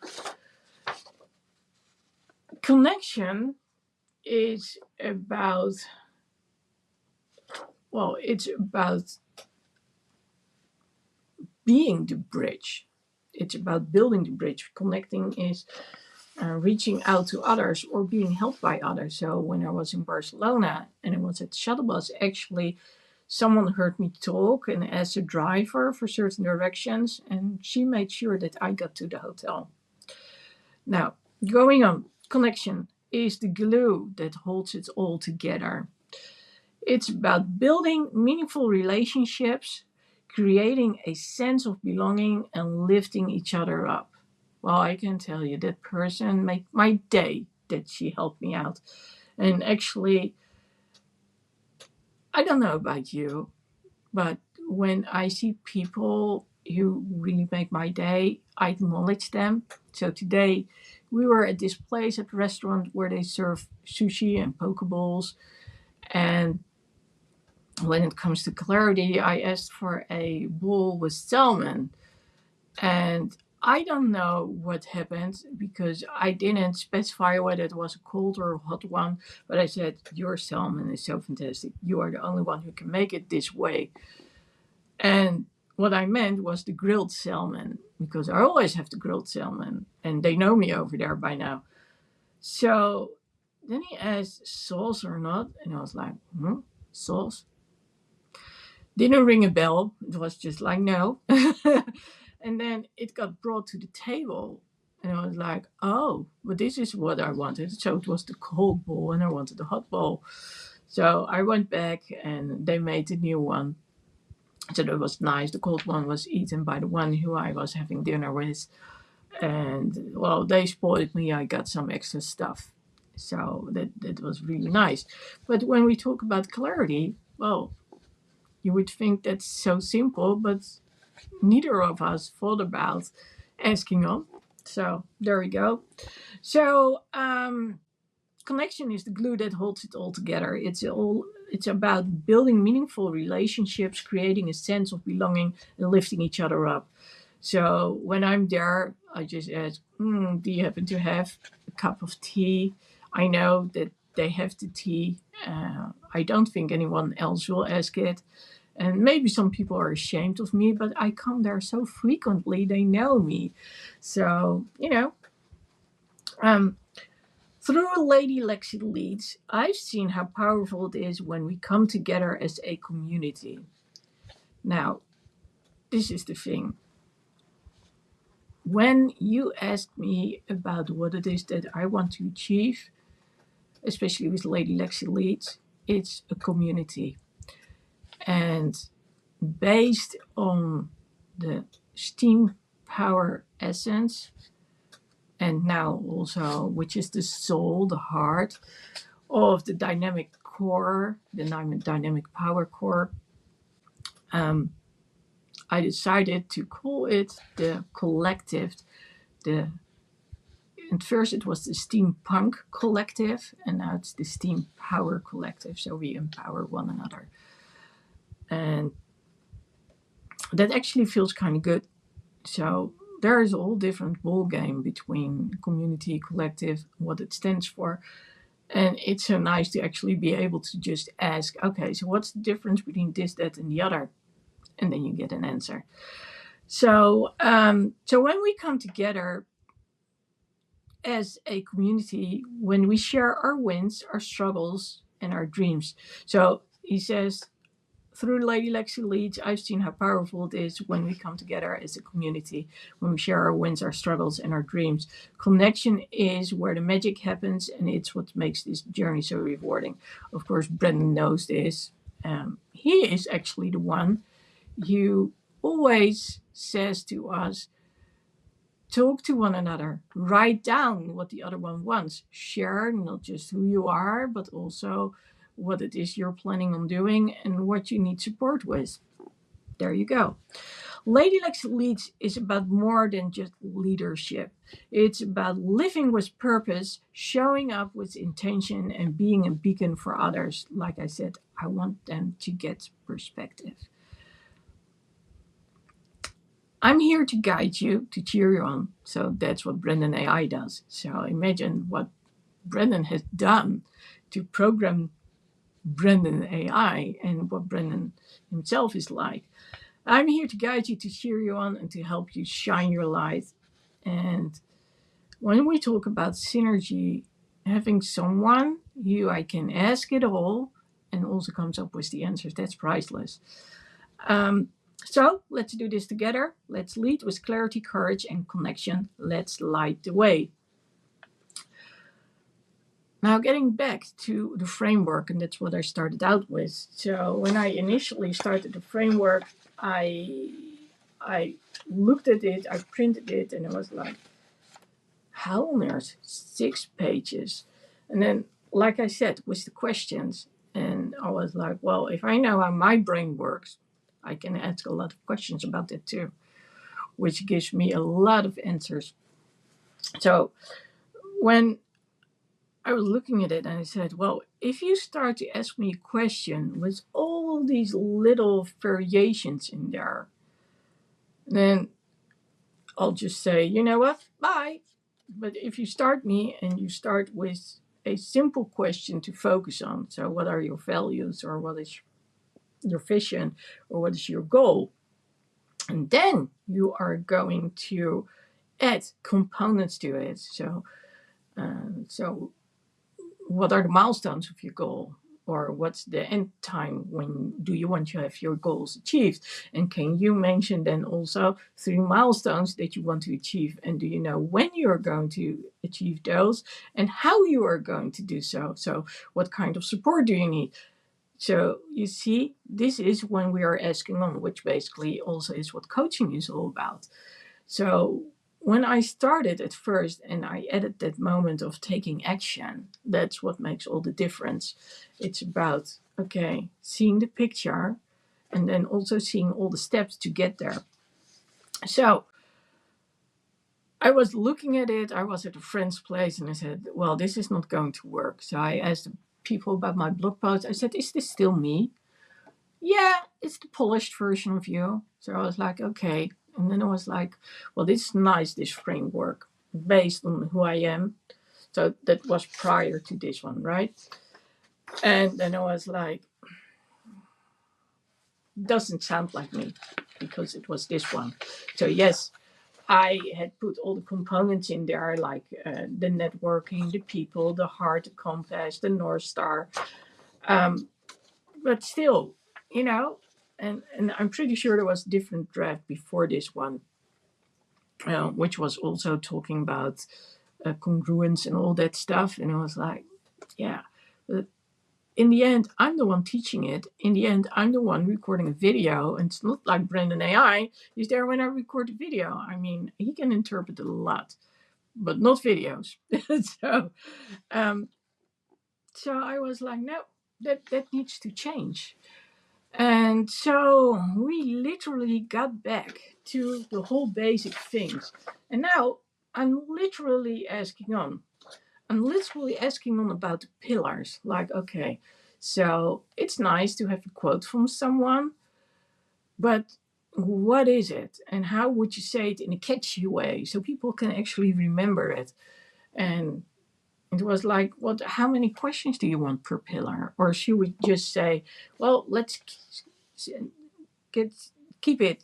connection is about, well, it's about being the bridge. It's about building the bridge. Connecting is reaching out to others or being helped by others. So when I was in Barcelona and I was at the shuttle bus, actually someone heard me talk and asked a driver for certain directions, and she made sure that I got to the hotel. Now, going on, connection is the glue that holds it all together. It's about building meaningful relationships, creating a sense of belonging, and lifting each other up. Well, I can tell you that person made my day that she helped me out. And actually, I don't know about you, but when I see people who really make my day, I acknowledge them. So today, we were at this place at the restaurant where they serve sushi and poke bowls. And when it comes to clarity, I asked for a bowl with salmon. And I don't know what happened because I didn't specify whether it was a cold or a hot one, but I said, your salmon is so fantastic. You are the only one who can make it this way. And what I meant was the grilled salmon, because I always have the grilled salmon, and they know me over there by now. So then he asked sauce or not, and I was like, sauce? Didn't ring a bell. It was just like, no. And then it got brought to the table. And I was like, oh, but this is what I wanted. So it was the cold bowl and I wanted the hot bowl. So I went back and they made the new one. So that was nice. The cold one was eaten by the one who I was having dinner with. And, well, they spoiled me. I got some extra stuff. So that was really nice. But when we talk about clarity, well, you would think that's so simple, but neither of us thought about asking on. So there we go. So connection is the glue that holds it all together. It's about building meaningful relationships, creating a sense of belonging, and lifting each other up. So when I'm there, I just ask, do you happen to have a cup of tea? I know that they have the tea. I don't think anyone else will ask it. And maybe some people are ashamed of me, but I come there so frequently, they know me. So, through Lady Lexy Leads, I've seen how powerful it is when we come together as a community. Now, this is the thing. When you ask me about what it is that I want to achieve, especially with Lady Lexy Leads, it's a community. And based on the steam power essence, and now also, which is the soul, the heart of the dynamic core, the dynamic power core, I decided to call it the collective. At first it was the steampunk collective, and now it's the steam power collective. So we empower one another. And that actually feels kind of good. So there is a whole different ball game between community, collective, what it stands for. And it's so nice to actually be able to just ask, okay, so what's the difference between this, that, and the other? And then you get an answer. So when we come together as a community, when we share our wins, our struggles, and our dreams. So he says, through Lady Lexy Leads, I've seen how powerful it is when we come together as a community, when we share our wins, our struggles, and our dreams. Connection is where the magic happens, and it's what makes this journey so rewarding. Of course, Brendan knows this. He is actually the one who always says to us, talk to one another, write down what the other one wants, share not just who you are, but also what it is you're planning on doing and what you need support with. There you go. Lady Lexy Leads is about more than just leadership. It's about living with purpose, showing up with intention, and being a beacon for others. Like I said, I want them to get perspective. I'm here to guide you, to cheer you on. So that's what Brendan AI does. So imagine what Brendan has done to program Brendan AI and what Brendan himself is like. I'm here to guide you, to cheer you on, and to help you shine your light. And when we talk about synergy, having someone who I can ask it all and also comes up with the answers, that's priceless. So let's do this together. Let's lead with clarity, courage, and connection. Let's light the way. Now, getting back to the framework, and that's what I started out with. So when I initially started the framework, I looked at it, I printed it, and I was like, how on earth? 6 pages. And then, like I said, with the questions, and I was like, well, if I know how my brain works, I can ask a lot of questions about that too, which gives me a lot of answers. So when I was looking at it and I said, well, if you start to ask me a question with all these little variations in there, then I'll just say, you know what, bye. But if you start me and you start with a simple question to focus on, so what are your values, or what is your vision, or what is your goal? And then you are going to add components to it. So what are the milestones of your goal? Or what's the end time? When do you want to have your goals achieved? And can you mention then also 3 milestones that you want to achieve? And do you know when you're going to achieve those and how you are going to do so? So what kind of support do you need? So you see, this is when we are asking on, which basically also is what coaching is all about. So when I started at first and I added that moment of taking action, that's what makes all the difference. It's about, okay, seeing the picture and then also seeing all the steps to get there. So I was looking at it, I was at a friend's place and I said, well, this is not going to work. So I asked the people about my blog post. I said, is this still me? Yeah, it's the polished version of you. So I was like, okay. And then I was like, well, this is nice, this framework, based on who I am. So that was prior to this one, right? And then I was like, doesn't sound like me, because it was this one. So yes, I had put all the components in there, like the networking, the people, the heart, the compass, the North Star. But still, you know, and I'm pretty sure there was a different draft before this one, which was also talking about congruence and all that stuff. And I was like, yeah. But in the end, I'm the one teaching it. In the end, I'm the one recording a video. And it's not like Brendan AI. He's there when I record the video. I mean, he can interpret a lot, but not videos. so, um, so I was like, no, that needs to change. And so we literally got back to the whole basic things. And now I'm literally asking on. I'm literally asking on about the pillars. Like, okay, so it's nice to have a quote from someone, but what is it? And how would you say it in a catchy way so people can actually remember it? And It was like, what? How many questions do you want per pillar? Or should we just say, well, let's get keep it,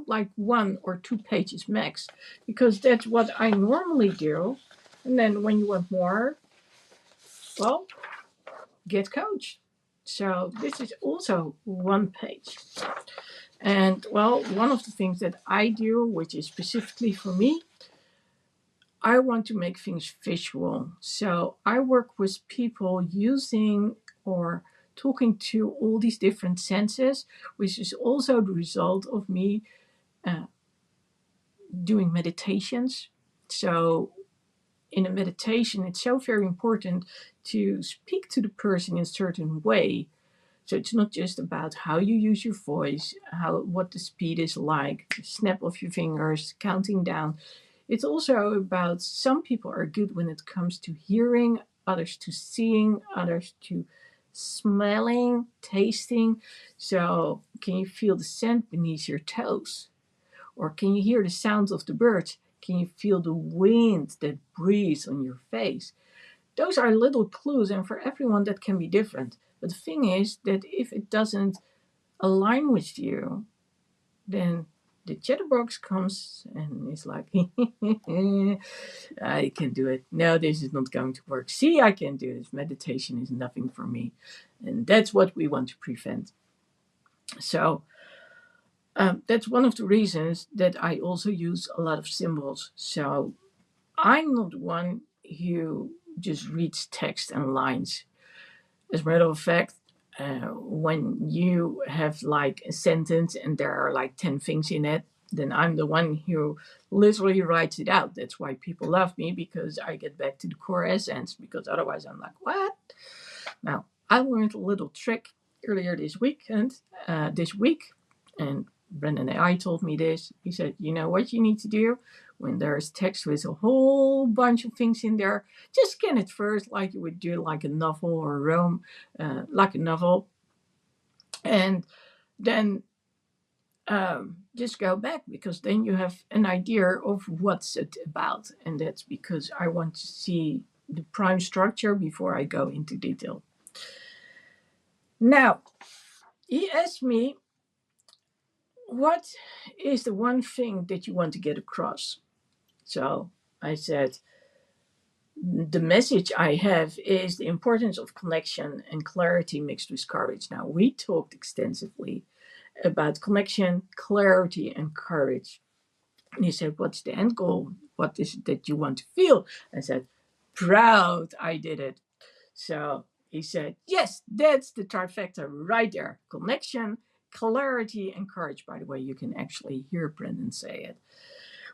like 1 or 2 pages max, because that's what I normally do. And then when you want more, well, get coached. So this is also 1 page. And well, one of the things that I do, which is specifically for me, I want to make things visual. So I work with people using or talking to all these different senses, which is also the result of me uh, doing meditations. So in a meditation, it's so very important to speak to the person in a certain way. So it's not just about how you use your voice, what the speed is like, the snap of your fingers, counting down. It's also about, some people are good when it comes to hearing, others to seeing, others to smelling, tasting. So can you feel the scent beneath your toes? Or can you hear the sounds of the birds? Can you feel the wind that breathes on your face? Those are little clues, and for everyone that can be different. But the thing is that if it doesn't align with you, then the chatterbox comes and is like, I can do it. No, this is not going to work. See, I can do this. Meditation is nothing for me. And that's what we want to prevent. So that's one of the reasons that I also use a lot of symbols. So I'm not one who just reads text and lines. As a matter of fact, when you have like a sentence and there are like 10 things in it, then I'm the one who literally writes it out. That's why people love me, because I get back to the core essence, because otherwise I'm like, what? Now, I learned a little trick earlier this week, and Brendan AI told me this. He said, you know what you need to do? When there's text with a whole bunch of things in there, just scan it first, like you would do like a novel or a roam, like a novel. And then just go back, because then you have an idea of what's it about. And that's because I want to see the prime structure before I go into detail. Now, he asked me, what is the one thing that you want to get across? So I said, the message I have is the importance of connection and clarity mixed with courage. Now, we talked extensively about connection, clarity, and courage. And he said, what's the end goal? What is it that you want to feel? I said, proud I did it. So he said, yes, that's the trifecta right there. Connection, clarity, and courage. By the way, you can actually hear Brendan say it.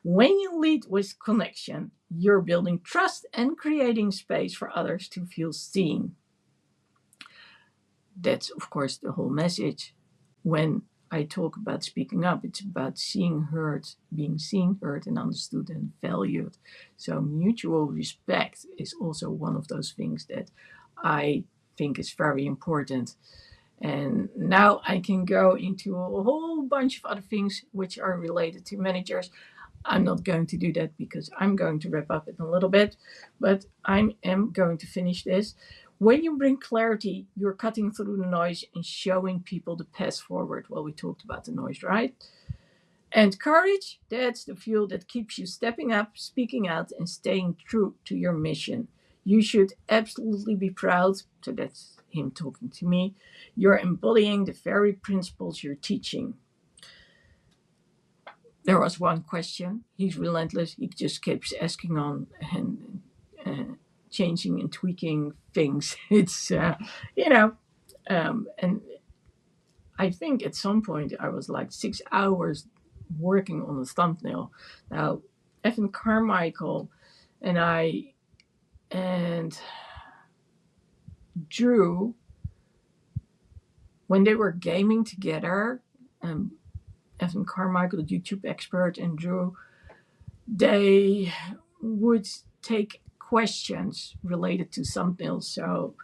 When you lead with connection, you're building trust and creating space for others to feel seen. That's, of course, the whole message. When I talk about speaking up, it's about being seen, heard, and understood and valued. So mutual respect is also one of those things that I think is very important. And now I can go into a whole bunch of other things which are related to managers. I'm not going to do that because I'm going to wrap up in a little bit, but I am going to finish this. When you bring clarity, you're cutting through the noise and showing people the path forward. Well, we talked about the noise, right? And courage, that's the fuel that keeps you stepping up, speaking out, and staying true to your mission. You should absolutely be proud. So that's him talking to me. You're embodying the very principles you're teaching. There was one question. He's relentless. He just keeps asking on and changing and tweaking things. It's, and I think at some point I was like 6 hours working on a thumbnail. Now, Evan Carmichael and I and Drew, when they were gaming together, Evan Carmichael, the YouTube expert, and Drew, they would take questions related to thumbnails. So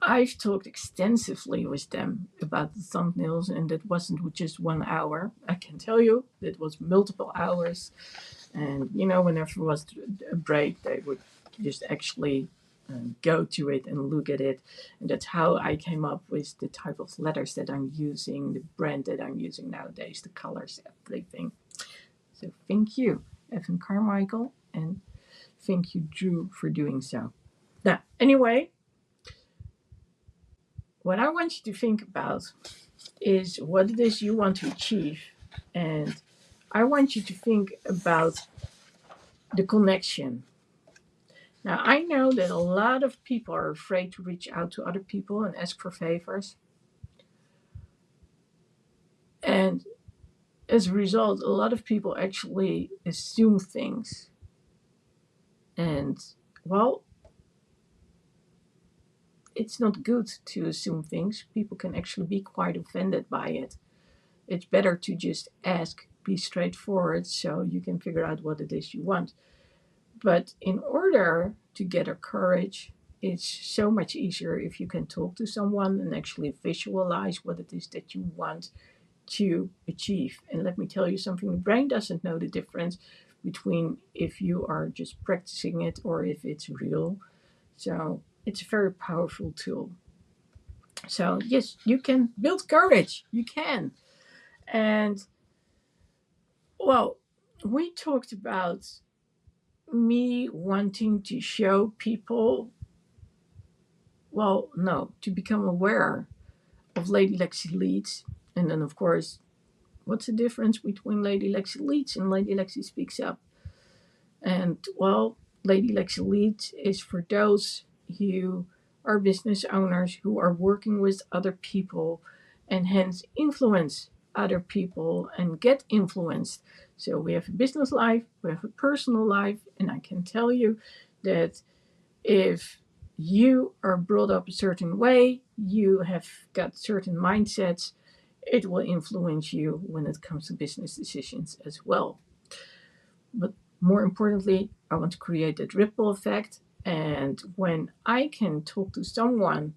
I've talked extensively with them about the thumbnails, and it wasn't just 1 hour. I can tell you it was multiple hours. And, whenever there was a break, they would just actually go to it and look at it. And that's how I came up with the type of letters that I'm using, the brand that I'm using nowadays, the colors, everything. So thank you, Evan Carmichael, and thank you, Drew, for doing so. Now, anyway, what I want you to think about is what it is you want to achieve. And I want you to think about the connection. Now, I know that a lot of people are afraid to reach out to other people and ask for favors. And as a result, a lot of people actually assume things. And, well, it's not good to assume things. People can actually be quite offended by it. It's better to just ask, be straightforward, so you can figure out what it is you want. But in order to gather courage, it's so much easier if you can talk to someone and actually visualize what it is that you want to achieve. And let me tell you something, the brain doesn't know the difference between if you are just practicing it or if it's real. So it's a very powerful tool. So yes, you can build courage. You can. And well, we talked about me wanting to show people, well, no, to become aware of Lady Lexy Leads. And then, of course, what's the difference between Lady Lexy Leads and Lady Lexy Speaks Up? And, well, Lady Lexy Leads is for those who are business owners who are working with other people and hence influence other people and get influenced. So we have a business life, we have a personal life, and I can tell you that if you are brought up a certain way, you have got certain mindsets, it will influence you when it comes to business decisions as well. But more importantly, I want to create that ripple effect. And when I can talk to someone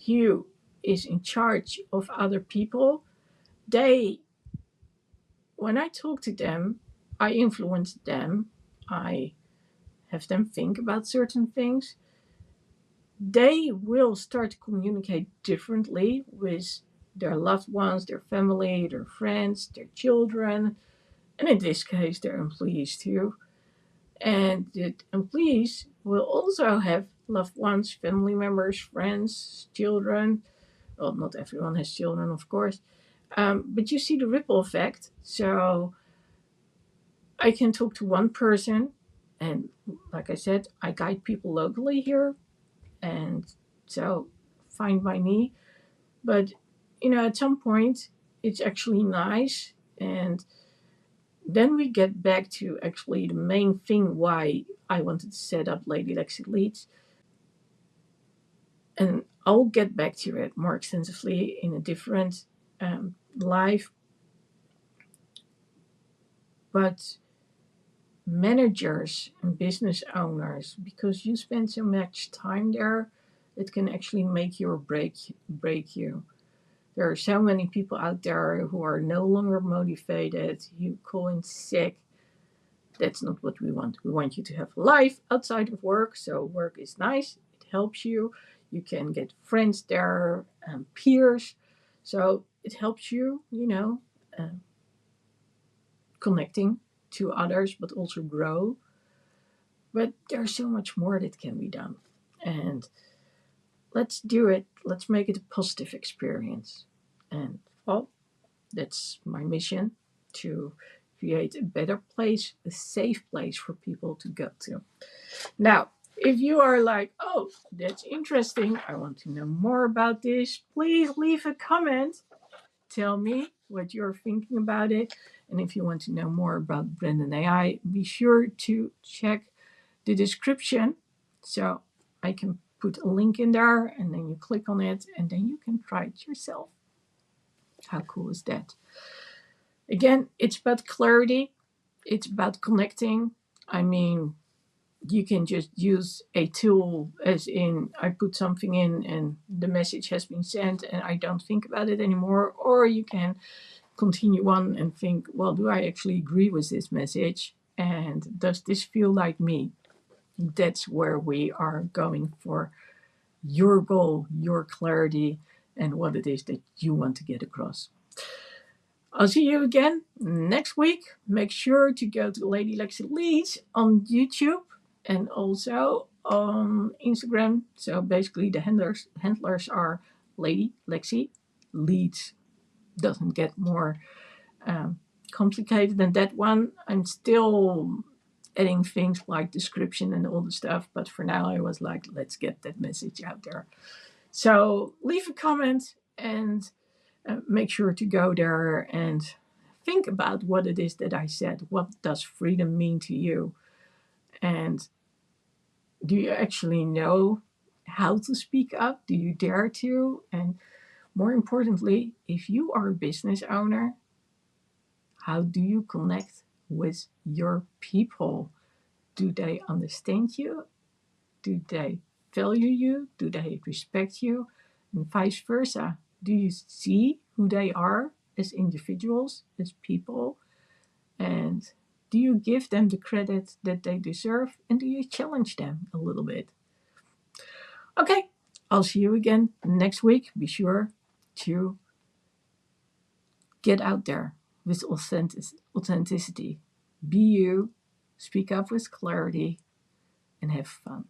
who is in charge of other people, when I talk to them, I influence them, I have them think about certain things. They will start to communicate differently with their loved ones, their family, their friends, their children, and in this case, their employees too. And the employees will also have loved ones, family members, friends, children. Well, not everyone has children, of course. But you see the ripple effect. So I can talk to one person, and like I said, I guide people locally here, and so fine by me. But at some point, it's actually nice, and then we get back to actually the main thing why I wanted to set up Lady Lexy Leads. And I'll get back to it more extensively in a different live. But managers and business owners, because you spend so much time there, it can actually make you or break you. There are so many people out there who are no longer motivated. You call in sick. That's not what we want. We want you to have a life outside of work. So work is nice. It helps you. You can get friends there and peers. So it helps you, connecting to others, but also grow. But there's so much more that can be done. And let's do it. Let's make it a positive experience. And well, that's my mission, to create a better place, a safe place for people to go to. Now, if you are like, oh, that's interesting, I want to know more about this, please leave a comment. Tell me what you're thinking about it. And if you want to know more about Brandon AI, be sure to check the description. So I can put a link in there, and then you click on it, and then you can try it yourself. How cool is that? Again, it's about clarity. It's about connecting. I mean, you can just use a tool, as in I put something in and the message has been sent and I don't think about it anymore. Or you can continue on and think, well, do I actually agree with this message? And does this feel like me? That's where we are going for your goal, your clarity, and what it is that you want to get across. I'll see you again next week. Make sure to go to Lady Lexy Leads on YouTube and also on Instagram. So basically, the handlers are Lady Lexy Leads. Doesn't get more um, complicated than that one. I'm still adding things like description and all the stuff, but for now, I was like, let's get that message out there. So leave a comment and make sure to go there and think about what it is that I said. What does freedom mean to you? And do you actually know how to speak up? Do you dare to? And more importantly, if you are a business owner, how do you connect with your people? Do they understand you? Do they value you? Do they respect you? And vice versa. Do you see who they are as individuals, as people? And do you give them the credit that they deserve? And do you challenge them a little bit? Okay, I'll see you again next week. Be sure to get out there with authenticity. Be you, speak up with clarity, and have fun.